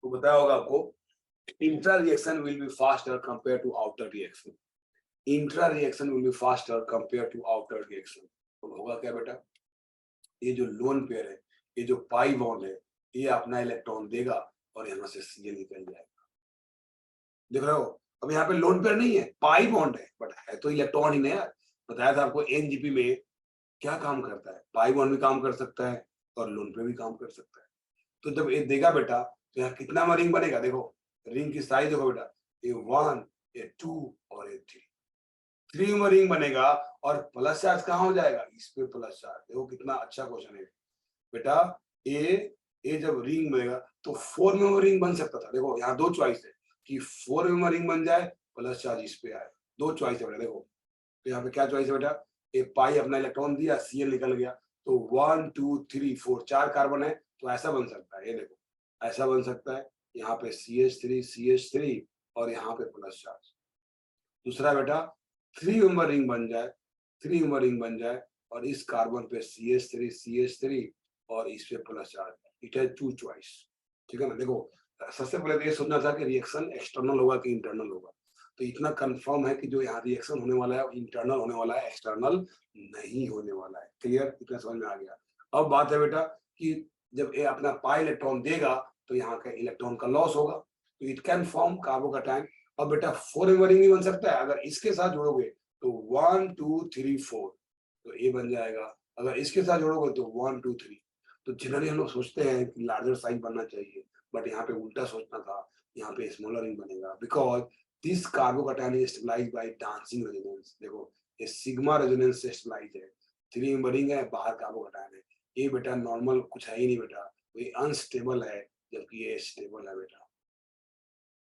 तो बताया होगा आपको, intra reaction will be faster compare to outer reaction, intra reaction will be faster compare to outer reaction. तो होगा क्या बेटा, ये जो लोन पेयर है, ये जो पाई बॉन्ड है, ये अपना इलेक्ट्रॉन देगा और यहाँ से Cl निकल जाएगा, देख रहे हो। अब यहाँ पे लोन पेयर नहीं है, पाई बॉन्ड है, बट है तो इलेक्ट्रॉन ही नहीं यार। बताया था आपको एनजीपी में क्या काम करता है, पाई बॉन्ड भी काम कर सकता है और लोन पेयर भी काम कर सकता है। तो जब ये देगा बेटा, तो यहाँ कितना रिंग बनेगा, देखो रिंग की साइज देखो बेटा, ये 1 ये 2 और ये 3 में रिंग बनेगा, और प्लस चार्ज कहाँ हो जाएगा, इस पे प्लस चार्ज। देखो कितना अच्छा क्वेश्चन है बेटा। ये जब रिंग बनेगा तो 4 में रिंग बन सकता था, देखो यहाँ 2 चॉइस है कि 4 में रिंग बन जाए, प्लस चार्ज इस पे आए, 2 चॉइस है बेटा। देखो तो यहाँ पे क्या चॉइस है बेटा, ये पाई अपना इलेक्ट्रॉन दिया, Cl निकल गया, तो 1 2 3 4 4 कार्बन है, तो ऐसा बन सकता है, ये देखो ऐसा बन सकता है, यहाँ पे CH3 और यहाँ पे प्लस चार्ज। दूसरा बेटा 3 मेंबर रिंग बन जाए, 3 मेंबर रिंग बन जाए, और इस कार्बन पे CH3 और इस पे plus charge, it has 2 choice, ठीक है ना। देखो सबसे पहले तो ये सोचना था कि रिएक्शन एक्सटर्नल होगा कि इंटरनल होगा, तो इतना कंफर्म है कि जो यहाँ रिएक्शन होने वाला है इंटरनल होने वाला है, एक्सटर्नल नहीं होने वाला है। क्लियर, इतना समझ में आ गया। अब बात है बेटा कि जब ये अपना पाई इलेक्ट्रॉन देगा तो यहाँ का इलेक्ट्रॉन का लॉस होगा, तो इट कैन फॉर्म कार्बोकैटायन। अब बेटा 4 मेंबर रिंग भी बन सकता है, अगर इसके साथ जोड़ोगे तो 1 2 3 4, तो ये बन जाएगा, अगर इसके साथ जोड़ोगे तो 1 2 3। तो जनरली हम लोग सोचते हैं कि लार्जर साइज बनना चाहिए, बट यहाँ पे उल्टा सोचना था, यहाँ पे स्मॉलर रिंग बनेगा, because this carbocation is stabilised by dancing resonance. देखो ये सिग्मा रेजोनेंस से स्टेबलाइज है, 3 मेंबर रिंग है, बाहर कार्बोकैटायन है, ये बेटा नॉर्मल कुछ है ही नहीं बेटा, ये अनस्टेबल है, जबकि ये स्टेबल है बेटा।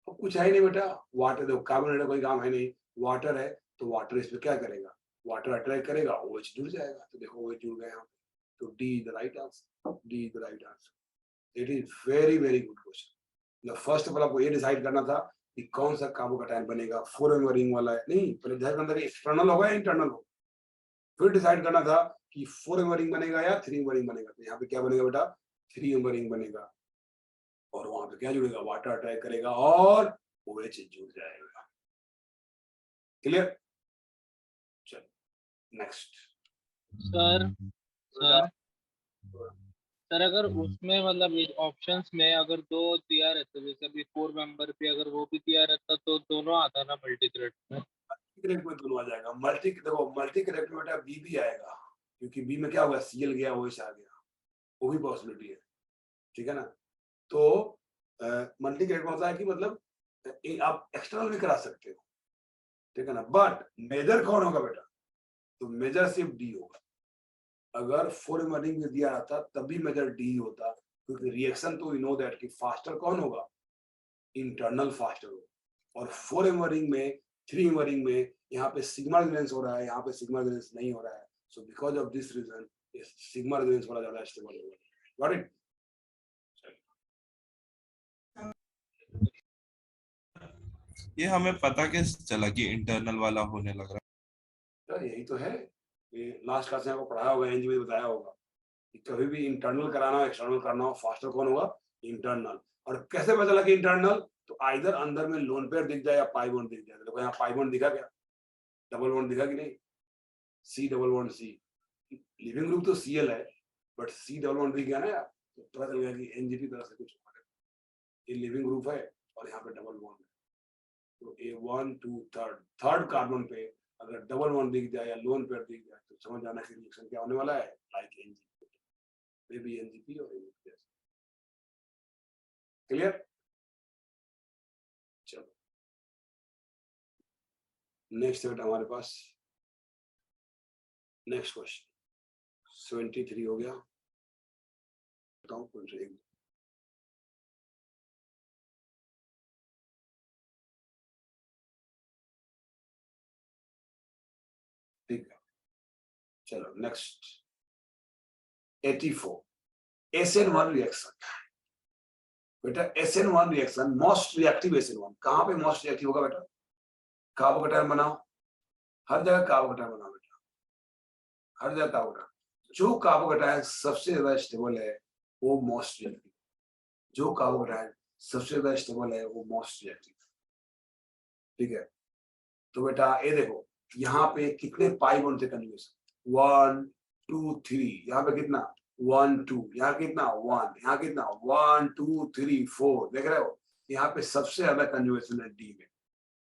तो कुछ है ही नहीं बेटा, वाटर देखो कार्बोनेट कोई काम है नहीं, वाटर है, तो वाटर इस पे क्या करेगा, वाटर अट्रैक्ट करेगा, OH जुड़ जाएगा, तो देखो OH जुड़ गए यहाँ पे, तो D is the right answer, D is the right answer. It is very very good question. First of all आपको ये डिसाइड करना था कि कौन सा कार्बोकैटायन बनेगा, 4 मेंबर रिंग वाला है, नहीं पहले डिसाइड करना था एक्सटर्नल होगा या इंटरनल होगा, फिर डिसाइड करना था कि 4 मेंबर रिंग बनेगा या 3 मेंबर रिंग बनेगा। तो यहाँ पे क्या बनेगा बेटा, 3 मेंबर रिंग बनेगा, और वहां पे क्या जुड़ेगा, वाटर अट्रैक्ट करेगा और OH जुड़ जाएगा। क्लियर, चलो नेक्स्ट। सर सर सर अगर उसमें मतलब इस ऑप्शंस में अगर दो दिया रहता, जैसे अभी 4 मेंबर पे अगर वो भी दिया रहता तो दोनों आता ना मल्टी थ्रेड में। करेक्ट में दोनों आ जाएगा, मल्टी करेक्ट में बेटा बी भी आएगा, क्योंकि बी में क्या होगा, Cl गया OH आ गया, वो भी पॉसिबिलिटी है, ठीक है ना। तो मल्टी क्रेडिट में होता है कि मतलब आप एक्सटर्नल भी करा सकते हो, ठीक है ना, बट मेजर कौन होगा बेटा, तो मेजर सिर्फ डी होगा। अगर 4 इमर्जिंग में दिया रहता तभी मेजर डी होता, क्योंकि रिएक्शन तो यू नो दैट कि फास्टर कौन होगा, इंटरनल फास्टर होगा। और 4 इमर्जिंग में 3 इमर्जिंग में यहाँ पे सिग्मा रिजोनेंस हो रहा है, यहाँ पे सिग्मा रिजोनेंस नहीं हो रहा है, so because of this reason sigma resonance थोड़ा ज्यादा स्टेबल होगा। Got it? ये हमें पता कैसे चला कि इंटरनल वाला होने लग रहा तो यही तो है, ये लास्ट क्लास में आपको पढ़ाया होगा, एनजी में बताया होगा कि कभी भी इंटरनल कराना हो एक्सटर्नल कराना हो, फास्टर कौन होगा, इंटरनल। और कैसे पता चला कि इंटरनल, तो आइदर अंदर में लोन पेयर दिख जाए या पाई बॉन्ड दिख जाए। देखो यहाँ पाई बॉन्ड दिखा क्या, डबल बॉन्ड दिखा कि नहीं, C double bond C, leaving group तो सीएल है बट सी डबल बॉन्ड दिख गया ना यार, तो पता चल गया कि एनजीपी तरह से कुछ होगा। ये लिविंग ग्रुप है और यहाँ पे डबल बॉन्ड है, तो A1 2 थर्ड कार्बन पे अगर डबल बॉन्ड दिख जाए या लोन पेयर दिख जाए तो समझ जाना कि रिएक्शन क्या होने वाला है, like NGP, may be NGP और एनजीपी। क्लियर? चलो नेक्स्ट बेटा हमारे पास नेक्स्ट क्वेश्चन 73 हो गया, बताओ कौन सा एक, ठीक है। चलो नेक्स्ट 84 SN1 रिएक्शन। बेटा SN1 reaction most reactive SN1 कहां पे मोस्ट रिएक्टिव होगा बेटा, कार्बोकेटायन बनाओ, हर जगह कार्बोकेटायन बनाओ बेटा, हर जगह कार्बोकेटायन। जो कार्बोकेटायन सबसे ज्यादा स्टेबल है वो मोस्ट रिएक्टिव, जो कार्बोकेटायन सबसे ज्यादा स्टेबल है वो मोस्ट रिएक्टिव, ठीक है। तो बेटा ये देखो यहाँ पे कितने पाई बॉन्ड थे कंजुगेशन, 1 2 3, यहाँ पे कितना 1 2, यहाँ कितना 1, यहाँ कितना 1 2 3 4, देख रहे हो, यहाँ पे सबसे ज्यादा कंजुगेशन है डी में,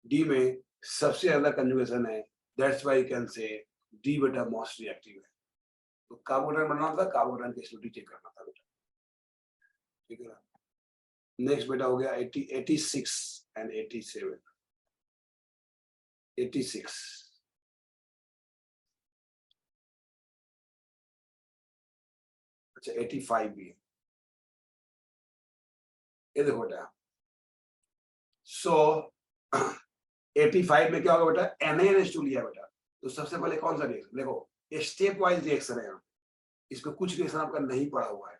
डी में सबसे ज्यादा कंजुगेशन है, that's why you can say D बेटा मोस्ट रिएक्टिव है। तो कार्बोकेटायन बनाना था, कार्बोकेटायन की स्टेबिलिटी चेक करना था बेटा, ठीक है ना। नेक्स्ट बेटा हो गया 86 एंड 87। 86 अच्छा 85 भी है, ये देखो बेटा। सो 85 में क्या होगा बेटा, NaNH2 लिया बेटा, तो सबसे पहले कौन सा रिएक्शन, देखो ये स्टेप वाइज रिएक्शन है, यहाँ इसमें कुछ रिएक्शन आपका नहीं पड़ा हुआ है,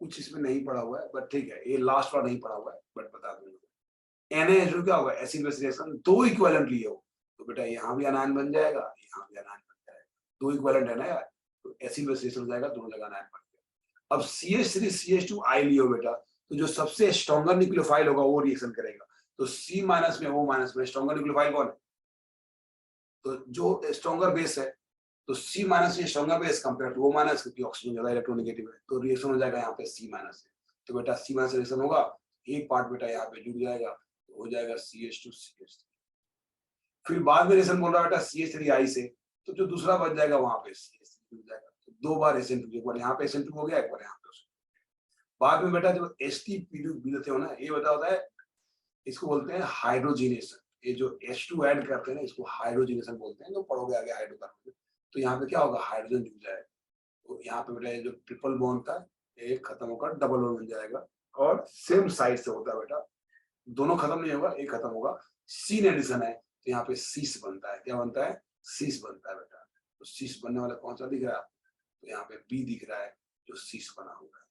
कुछ इसमें नहीं पड़ा हुआ है, बट ठीक है ये लास्ट वाला नहीं पड़ा हुआ है, बट बता दूंगा। NaNH2 क्या होगा, एसिड बेस रिएक्शन, दो इक्विवेलेंट लिए हो तो बेटा यहाँ भी अनायन बन जाएगा, यहाँ भी अनायन बन जाएगा, दो इक्विवेलेंट है ना यार, तो एसिड बेस रिएक्शन हो जाएगा, दोनों जगह अनायन बन जाएगा। अब CH3 CH2 I लियो बेटा, तो जो सबसे स्ट्रॉन्गर न्यूक्लियोफाइल होगा वो रिएक्शन करेगा, तो C माइनस में O माइनस में स्ट्रॉन्गर न्यूक्लियोफाइल कौन है, तो जो स्ट्रॉन्गर बेस है, तो C माइनस ये stronger base compare to O minus, क्योंकि ऑक्सीजन ज्यादा इलेक्ट्रोनेगेटिव है, तो रिएक्शन हो जाएगा यहाँ पे C माइनस से, तो बेटा C माइनस रिएक्शन होगा, एक पार्ट बेटा यहाँ पे जुड़ जाएगा, तो हो जाएगा CH2 CH3। फिर बाद में रिएक्शन बोल रहा है बेटा CH3I से, तो जो दूसरा बच जाएगा वहां पे CH3 जुड़ जाएगा, तो दो बार SN2, एक बार यहाँ पे SN2 हो गया, एक बार यहाँ पे। बाद में बेटा जो H2 थे हो ना, ये बता होता है, इसको बोलते हैं हाइड्रोजिनेशन, ये जो H2 ऐड करते हैं ना इसको हाइड्रोजिनेशन बोलते हैं, जो पढ़ोगे आगे हाइड्रोकार्बन। तो यहाँ पे क्या होगा, हाइड्रोजन जुड़ जाएगा, तो यहाँ पे बेटा जो ट्रिपल बॉन्ड था एक खत्म होकर डबल बॉन्ड बन जाएगा, और सेम साइड से होता है बेटा, दोनों खत्म नहीं होगा, एक खत्म होगा, सीन एडिशन है, तो यहाँ पे सीस बनता है, क्या बनता है, सीस बनता है बेटा। तो सीस बनने वाला कौन सा दिख रहा है, तो यहाँ पे बी दिख रहा है जो सीस बना हुआ है,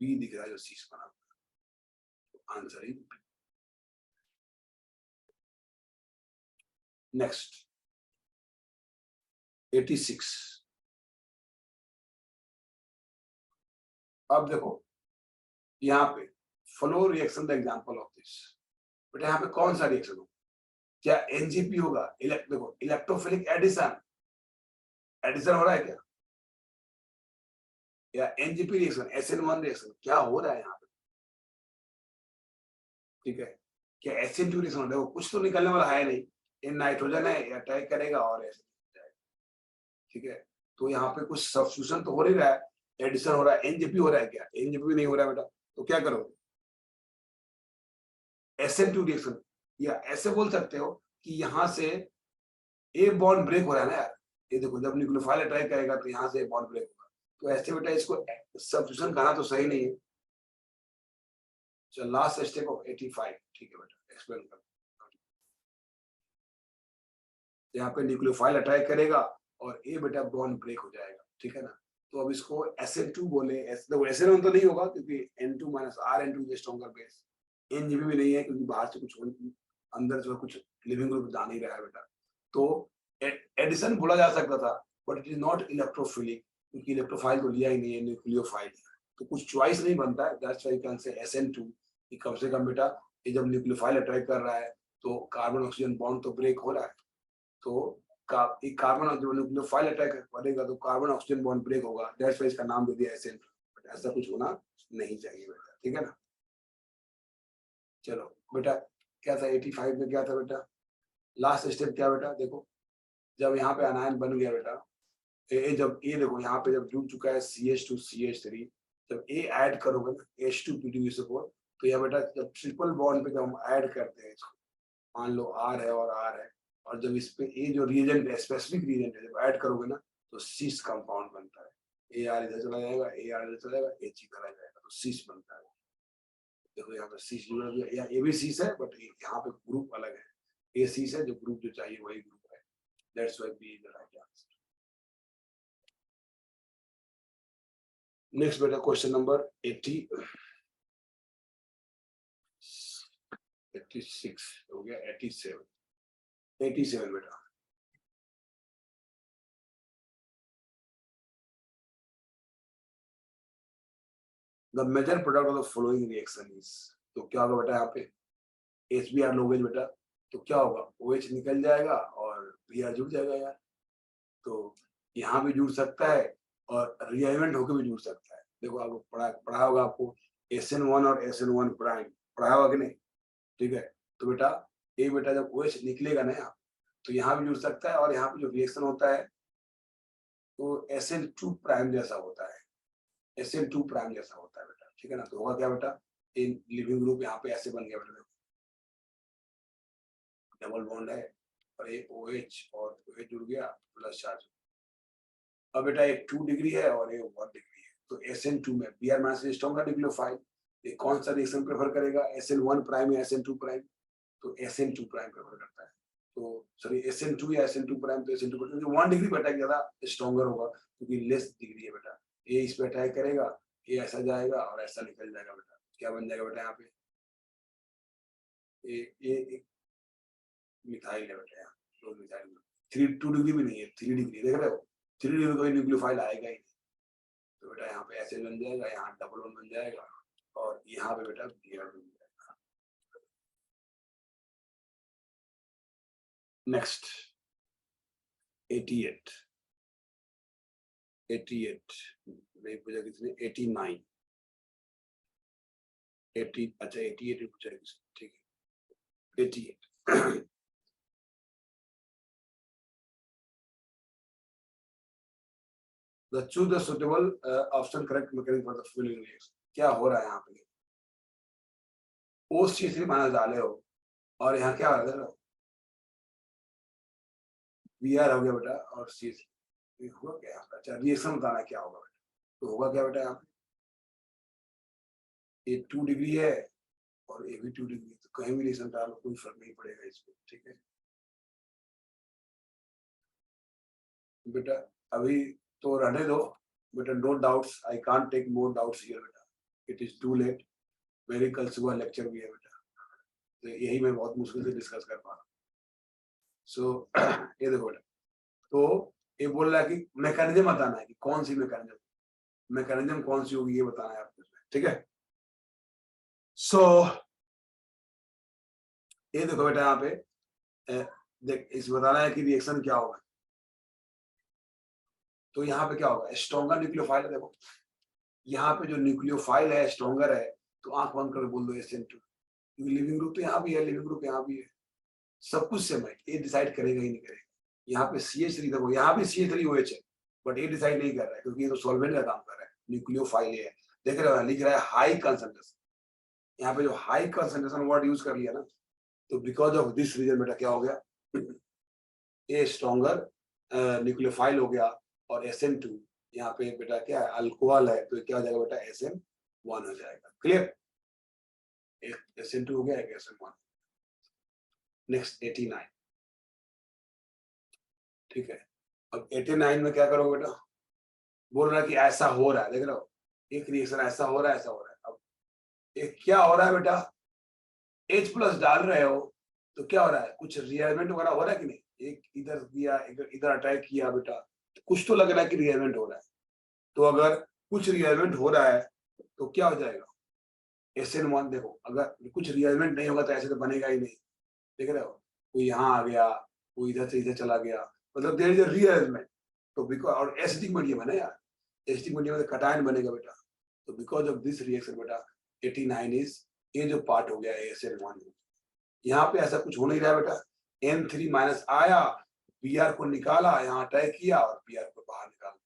बी दिख रहा है जो सीस बना हुआ है, तो आंसर इज बी। नेक्स्ट 86। अब देखो यहाँ पे flow reaction the example of this, बेटा यहाँ पे कौन सा रिएक्शन होगा, क्या एनजीपी होगा, देखो इलेक्ट्रोफिलिक एडिशन, एडिशन हो रहा है क्या, या एनजीपी रिएक्शन, SN1 रिएक्शन, क्या हो रहा है यहाँ पे, ठीक है, क्या SN2 रिएक्शन, देखो कुछ तो निकलने वाला है नहीं, ये नाइट्रोजन है, ये अटैक करेगा और ऐसे जाएगा, ठीक है। तो यहाँ पे कुछ सब्स्टिट्यूशन तो हो नहीं रहा है, एडिशन हो रहा है, एनजीपी हो रहा है क्या, एनजीपी नहीं हो रहा है बेटा, तो क्या करोगे, SN2 रिएक्शन, या ऐसे बोल सकते हो कि यहाँ से ए बॉन्ड ब्रेक हो रहा है ना यार, ये देखो जब न्यूक्लियोफाइल अटैक करेगा तो यहाँ से बॉन्ड ब्रेक होगा, तो ऐसे बेटा इसको सब्स्टिट्यूशन कहना तो सही नहीं है। चलो लास्ट स्टेप ऑफ 85, ठीक है बेटा एक्सप्लेन कर। यहाँ पे न्यूक्लियोफाइल अटैक करेगा और ए बेटा बॉन्ड ब्रेक हो जाएगा, ठीक है ना। तो अब इसको SN2 बोले, SN1 तो नहीं होगा क्योंकि N2 minus RN2 stronger base, NGB भी नहीं है क्योंकि बाहर से कुछ अंदर जो कुछ लिविंग ग्रुप जा नहीं रहा है बेटा। तो एडिशन बोला जा सकता था but it is not electrophilic क्योंकि इलेक्ट्रोफाइल तो लिया ही नहीं है, न्यूक्लियोफाइल, तो कुछ चॉइस नहीं बनता है। That's why you can say SN2 कि कम से कम बेटा ये जब न्यूक्लियोफाइल अटैक कर रहा है तो कार्बन ऑक्सीजन बॉन्ड तो ब्रेक हो रहा है, तो कार्बन जब न्यूक्लियोफाइल अटैक करेगा तो कार्बन ऑक्सीजन बॉन्ड ब्रेक होगा, दैट्स व्हाई इसका नाम दे दिया SN2, बट ऐसा कुछ होना नहीं चाहिए बेटा, ठीक है ना। चलो बेटा क्या था 85 में, क्या था बेटा लास्ट स्टेप, क्या बेटा देखो जब यहाँ पे अनायन बन गया बेटा, जब ए देखो यहाँ पे जब जुड़ चुका है CH2 CH3, जब ए ऐड करोगे ना H2P2SO4, तो यह बेटा जब ट्रिपल बॉन्ड पे जब हम ऐड करते हैं इसको, मान लो R है और R है, और जब इस पे ए जो रिएजेंट है स्पेसिफिक रिएजेंट है जब ऐड करोगे ना तो सीस कंपाउंड बनता है, AR इधर चला जाएगा, AR इधर चला जाएगा, H इधर आ जाएगा, तो सीस बनता है। देखो यहाँ पे सीस जुड़ा हुआ है, ये भी सीस है बट यहाँ पे ग्रुप अलग है, ए सीस है, जो ग्रुप जो चाहिए वही ग्रुप है, that's why B is the right answer. Next बेटा क्वेश्चन नंबर 86 हो गया, 87 बेटा। The major product of the following reaction is, तो क्या होगा बेटा यहाँ पे HBr लोगे बेटा तो क्या होगा OH निकल जाएगा और Br जुड़ जाएगा यार, तो यहाँ भी जुड़ सकता है और रिएजेंट होकर भी जुड़ सकता है। देखो आपको पढ़ा होगा आपको SN1 और SN1 प्राइम पढ़ा होगा कि नहीं, ठीक है। तो बेटा ये बेटा जब OH निकलेगा ना यहाँ, तो यहाँ भी जुड़ सकता है और यहाँ पे जो रिएक्शन होता है तो SN2 प्राइम जैसा होता है, SN2 प्राइम जैसा होता है बेटा, ठीक है ना। तो होगा क्या बेटा, इन लिविंग ग्रुप यहाँ पे ऐसे बन गया बेटा, डबल बॉन्ड है और एक OH और OH जुड़ गया प्लस चार्ज। अब बेटा एक 2 डिग्री है और एक 1 डिग्री है, तो SN2 में Br माइनस स्ट्रॉन्गर न्यूक्लियोफाइल, ये कौन सा रिएक्शन प्रेफर करेगा, SN1 प्राइम या SN2 प्राइम, तो SN2 प्राइम प्रेफर करता है। तो सॉरी SN2 या SN2 प्राइम, तो SN2 प्राइम जो 1 डिग्री पे अटैक ज्यादा स्ट्रॉन्गर होगा क्योंकि लेस डिग्री है बेटा, ये इस पे अटैक करेगा, ये ऐसा जाएगा और ऐसा निकल जाएगा बेटा, क्या बन जाएगा बेटा यहाँ पे ये मिथाइल है बेटा, यहाँ दो मिथाइल, 2 डिग्री भी नहीं है, 3 डिग्री, देख रहे हो 3 डिग्री कोई न्यूक्लियोफाइल आएगा ही नहीं, तो बेटा यहाँ पे ऐसे बन जाएगा, यहाँ डबल बॉन्ड बन जाएगा और यहाँ पे बेटा Br बन जाएगा। नेक्स्ट 88 नहीं पूछा किसने, 89 80, अच्छा 88 पूछा किसने, ठीक है 88 choose the suitable option correct mechanism for the fueling reaction। क्या हो रहा है यहाँ पे, OCH3 माइनस डाले हो और यहाँ क्या हो रहा है Br हो गया बेटा और CH3 हुआ क्या, अच्छा रिएक्शन बताना क्या होगा बेटा, तो होगा क्या बेटा यहाँ पे ये 2 डिग्री है और ये भी 2 डिग्री, तो कहीं भी रिएक्शन डालो कोई फर्क नहीं पड़ेगा इसको, ठीक है बेटा। अभी तो रहने दो बेटा, no doubts, I can't take more doubts here बेटा, इट इज टू लेट, मेरे कल सुबह लेक्चर भी है बेटा, तो यही मैं बहुत मुश्किल से डिस्कस कर पा रहा हूँ। सो ये देखो बेटा, तो ये बोल रहा है कि मैकेनिज्म बताना है कि कौन सी मैकेनिज्म कौन सी होगी ये बताना है आपको, ठीक है। सो ये देखो बेटा यहाँ पे देख इस बताना है कि रिएक्शन क्या होगा, तो यहाँ पे क्या होगा स्ट्रॉन्गर न्यूक्लियोफाइल है, देखो यहाँ पे जो न्यूक्लियोफाइल है स्ट्रॉन्गर है, तो आंख बंद कर बोल दो SN2, क्योंकि लिविंग ग्रुप तो यहाँ भी है, लिविंग ग्रुप यहाँ भी है, सब कुछ सेम है, ये डिसाइड करेगा ही नहीं करेगा। यहाँ पे CH3 देखो, यहाँ भी CH3OH है बट ये डिसाइड नहीं कर रहा है क्योंकि ये तो सॉल्वेंट का काम कर रहा है, न्यूक्लियोफाइल है, देख रहे हो लिख रहा है हाई कंसंट्रेशन, यहाँ पे जो हाई कंसंट्रेशन वर्ड यूज कर लिया ना, तो बिकॉज ऑफ दिस रीजन बेटा क्या हो गया, ए स्ट्रॉन्गर न्यूक्लियोफाइल हो गया, और SN2 यहाँ पे बेटा क्या है अल्कोहल है, तो क्या हो जाएगा बेटा SN1 हो जाएगा। क्लियर, एक SN2 हो गया, एक SN1। नेक्स्ट 89, ठीक है। अब 89 में क्या करोगे बेटा, बोल रहा है कि ऐसा हो रहा है, देख रहे हो एक रिएक्शन ऐसा हो रहा है, ऐसा हो रहा है। अब एक क्या हो रहा है बेटा, H+ डाल रहे हो तो क्या हो रहा है, कुछ रिएरेंजमेंट वगैरह हो रहा है कि नहीं, एक इधर दिया इधर अटैक किया बेटा, तो कुछ तो लग रहा है कि रिएरेंजमेंट हो रहा है। तो अगर कुछ रिएरेंजमेंट हो रहा है तो क्या हो जाएगा SN1। देखो अगर कुछ रिएरेंजमेंट नहीं होगा तो ऐसे तो बनेगा ही नहीं, देख रहे हो कोई यहाँ आ गया, कोई इधर से इधर चला गया, मतलब देयर इज अ रीअरेंजमेंट। तो बिकॉज और एसिडिक मीडियम है ना यार, एसिडिक मीडियम में कटायन बनेगा बेटा, तो बिकॉज ऑफ दिस रिएक्शन बेटा 89 इज ये जो पार्ट हो गया SN1। यहाँ पे ऐसा कुछ हो नहीं रहा बेटा, N3- आया, Br को निकाला, यहाँ अटैक किया और Br को बाहर निकाला,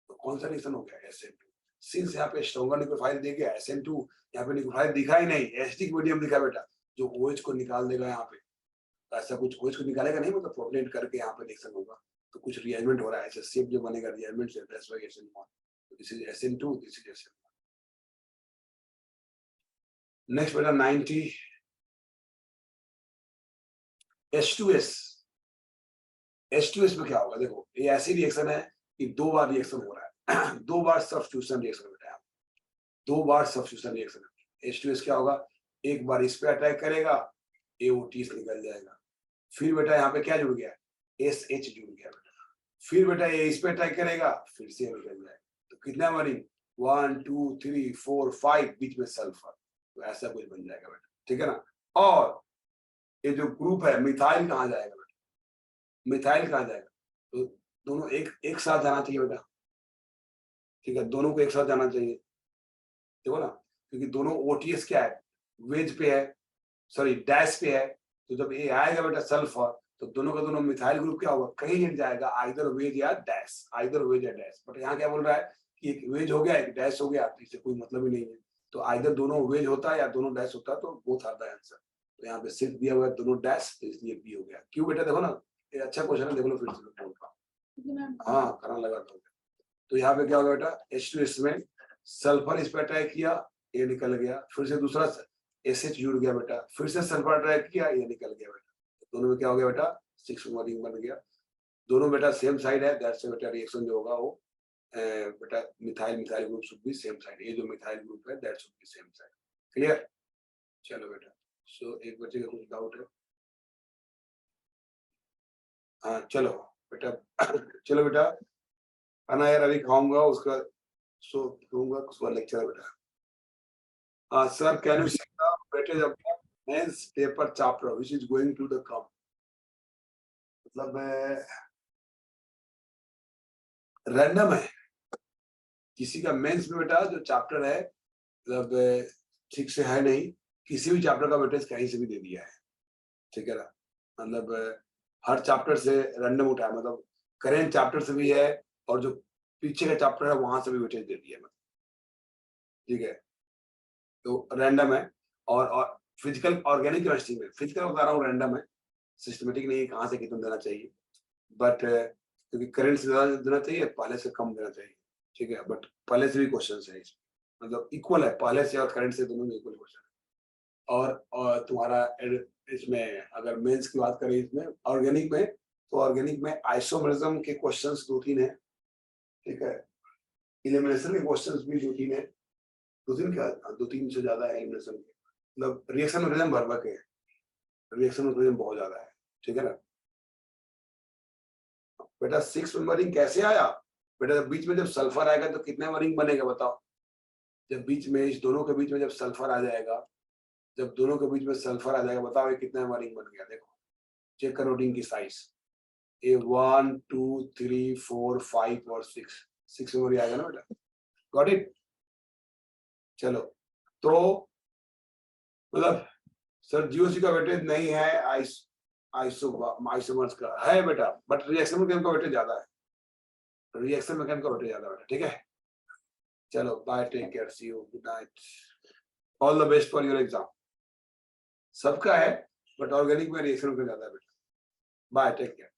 तो कौन सा रिएक्शन हो गया SN2। सिंस यहाँ पे स्ट्रॉन्गर न्यूक्लियोफाइल दे गया SN2, यहाँ पे न्यूक्लियोफाइल दिखा ही नहीं, एसिडिक मीडियम दिखा बेटा, जो OH को निकाल देगा यहाँ पे, तो ऐसा कुछ OH को निकालेगा नहीं, मतलब प्रोपलेट करके यहाँ पे रिएक्शन होगा, तो कुछ रिएरेंजमेंट हो रहा है, ऐसे शेप जो बनेगा रिएरेंजमेंट से, that's why SN1, this is SN2, this is SN1। Next बेटा 90 H2S। H2S में क्या होगा, देखो ये ऐसी रिएक्शन है कि दो बार रिएक्शन हो रहा है दो बार सब्स्टिट्यूशन रिएक्शन बेटा, दो बार सब्स्टिट्यूशन रिएक्शन। H2S क्या होगा, एक बार इस पे अटैक करेगा, AO2 निकल जाएगा, फिर बेटा यहाँ पे क्या जुड़ गया, SH जुड़ गया बेटा, फिर बेटा ये इस पे अटैक करेगा, फिर से निकल जाएगा, तो कितना मरीन 1 2 3 4 5 बीच में सल्फर, तो ऐसा कुछ बन जाएगा बेटा, ठीक है ना। और ये जो ग्रुप है मिथाइल कहाँ जाएगा बेटा, मिथाइल कहाँ जाएगा, तो दोनों एक साथ जाना चाहिए बेटा, ठीक है, दोनों को एक साथ जाना चाहिए, देखो ना, क्योंकि दोनों OTS क्या है, वेज पे है, सॉरी डैश पे है, तो जब ये आएगा बेटा सल्फर, तो दोनों का दोनों मिथाइल ग्रुप क्या होगा, कहीं नहीं जाएगा, आइदर वेज या डैश, आइदर वेज या डैश। बट यहाँ क्या बोल रहा है कि एक वेज हो गया एक डैश हो गया, तो इससे कोई मतलब ही नहीं है, तो आइदर दोनों वेज होता है या दोनों डैश होता है, तो बोथ आर द आंसर। तो यहाँ पे सिर्फ दिया हुआ है दोनों डैश, तो इसलिए बी हो गया। क्यों बेटा, देखो ना ये अच्छा क्वेश्चन है, देख लो फिर से, हाँ करना लगा तो यहाँ पे क्या होगा बेटा, H2S में सल्फर इस पे अटैक किया, ये निकल गया, फिर से दूसरा SH जुड़ गया बेटा, फिर से सल्फर अटैक किया, ये निकल गया बेटा, दोनों में क्या हो गया बेटा 6 रिंग बन गया, दोनों बेटा सेम साइड है, दैट्स बेटा रिएक्शन जो होगा वो बेटा methyl group should be same side, ये जो मिथाइल ग्रुप है that should be same side. Clear, चलो बेटा, सो एक बच्चे का कुछ डाउट है, हाँ चलो बेटा चलो बेटा, खाना यार अभी खाऊंगा, उसका सो दूंगा, उसका लेक्चर बेटा। Sir can you say the weightage of the mains paper chapter which is going to the come, मतलब रैंडम है, किसी का मेंस में बेटा जो चैप्टर है, मतलब ठीक से है नहीं, किसी भी चैप्टर का वेटेज कहीं से भी दे दिया है, ठीक है ना, मतलब हर चैप्टर से रैंडम उठाया, मतलब करेंट चैप्टर से भी है और जो पीछे का चैप्टर है वहां से भी वेटेज दे दिया है, मतलब ठीक है, तो रैंडम है। और फिजिकल ऑर्गेनिक केमिस्ट्री में फिजिकल बता रहा हूँ रैंडम है, सिस्टमेटिक नहीं है कहाँ से कितना देना चाहिए, बट क्योंकि करंट से ज्यादा देना चाहिए, पहले से कम देना चाहिए, ठीक है, बट पहले से भी क्वेश्चन है इसमें, मतलब इक्वल है, पहले से और करंट से दोनों में इक्वल क्वेश्चन है। और तुम्हारा इसमें अगर मेंस की बात करें, इसमें ऑर्गेनिक में, तो ऑर्गेनिक में आइसोमरिज्म के क्वेश्चंस 2-3 है, ठीक है, एलिमिनेशन के क्वेश्चंस भी 2-3 है, 2-3 क्या 2-3 से ज्यादा है एलिमिनेशन के, मतलब रिएक्शन मैकेनिज्म भर भर के है, रिएक्शन मैकेनिज्म बहुत ज्यादा है, ठीक है ना बेटा। 6 मेंबर रिंग कैसे आया बेटा, जब बीच में जब सल्फर आएगा तो कितने रिंग बनेगा बताओ, जब बीच में इस दोनों के बीच में जब सल्फर आ जाएगा, जब दोनों के बीच में सल्फर आ जाएगा, बताओ ये कितना रिंग बन गया, देखो चेक करो रिंग की साइज, ये 1 2 3 4 5 और 6 मेमोरी आएगा ना बेटा, गॉट इट। चलो तो मतलब सर जीओसी का वेटेज नहीं है, आइसोमर्स का है बेटा, बट रिएक्शन मैकेनिज्म का वेटेज ज्यादा है, रिएक्शन मैकेनिज्म का वेटेज ज्यादा बेटा, ठीक है। चलो bye, take care, see you, good night, all the best for your exam. सबका है बट ऑर्गेनिक में रिएक्शन का ज्यादा बेटा। Bye, take care.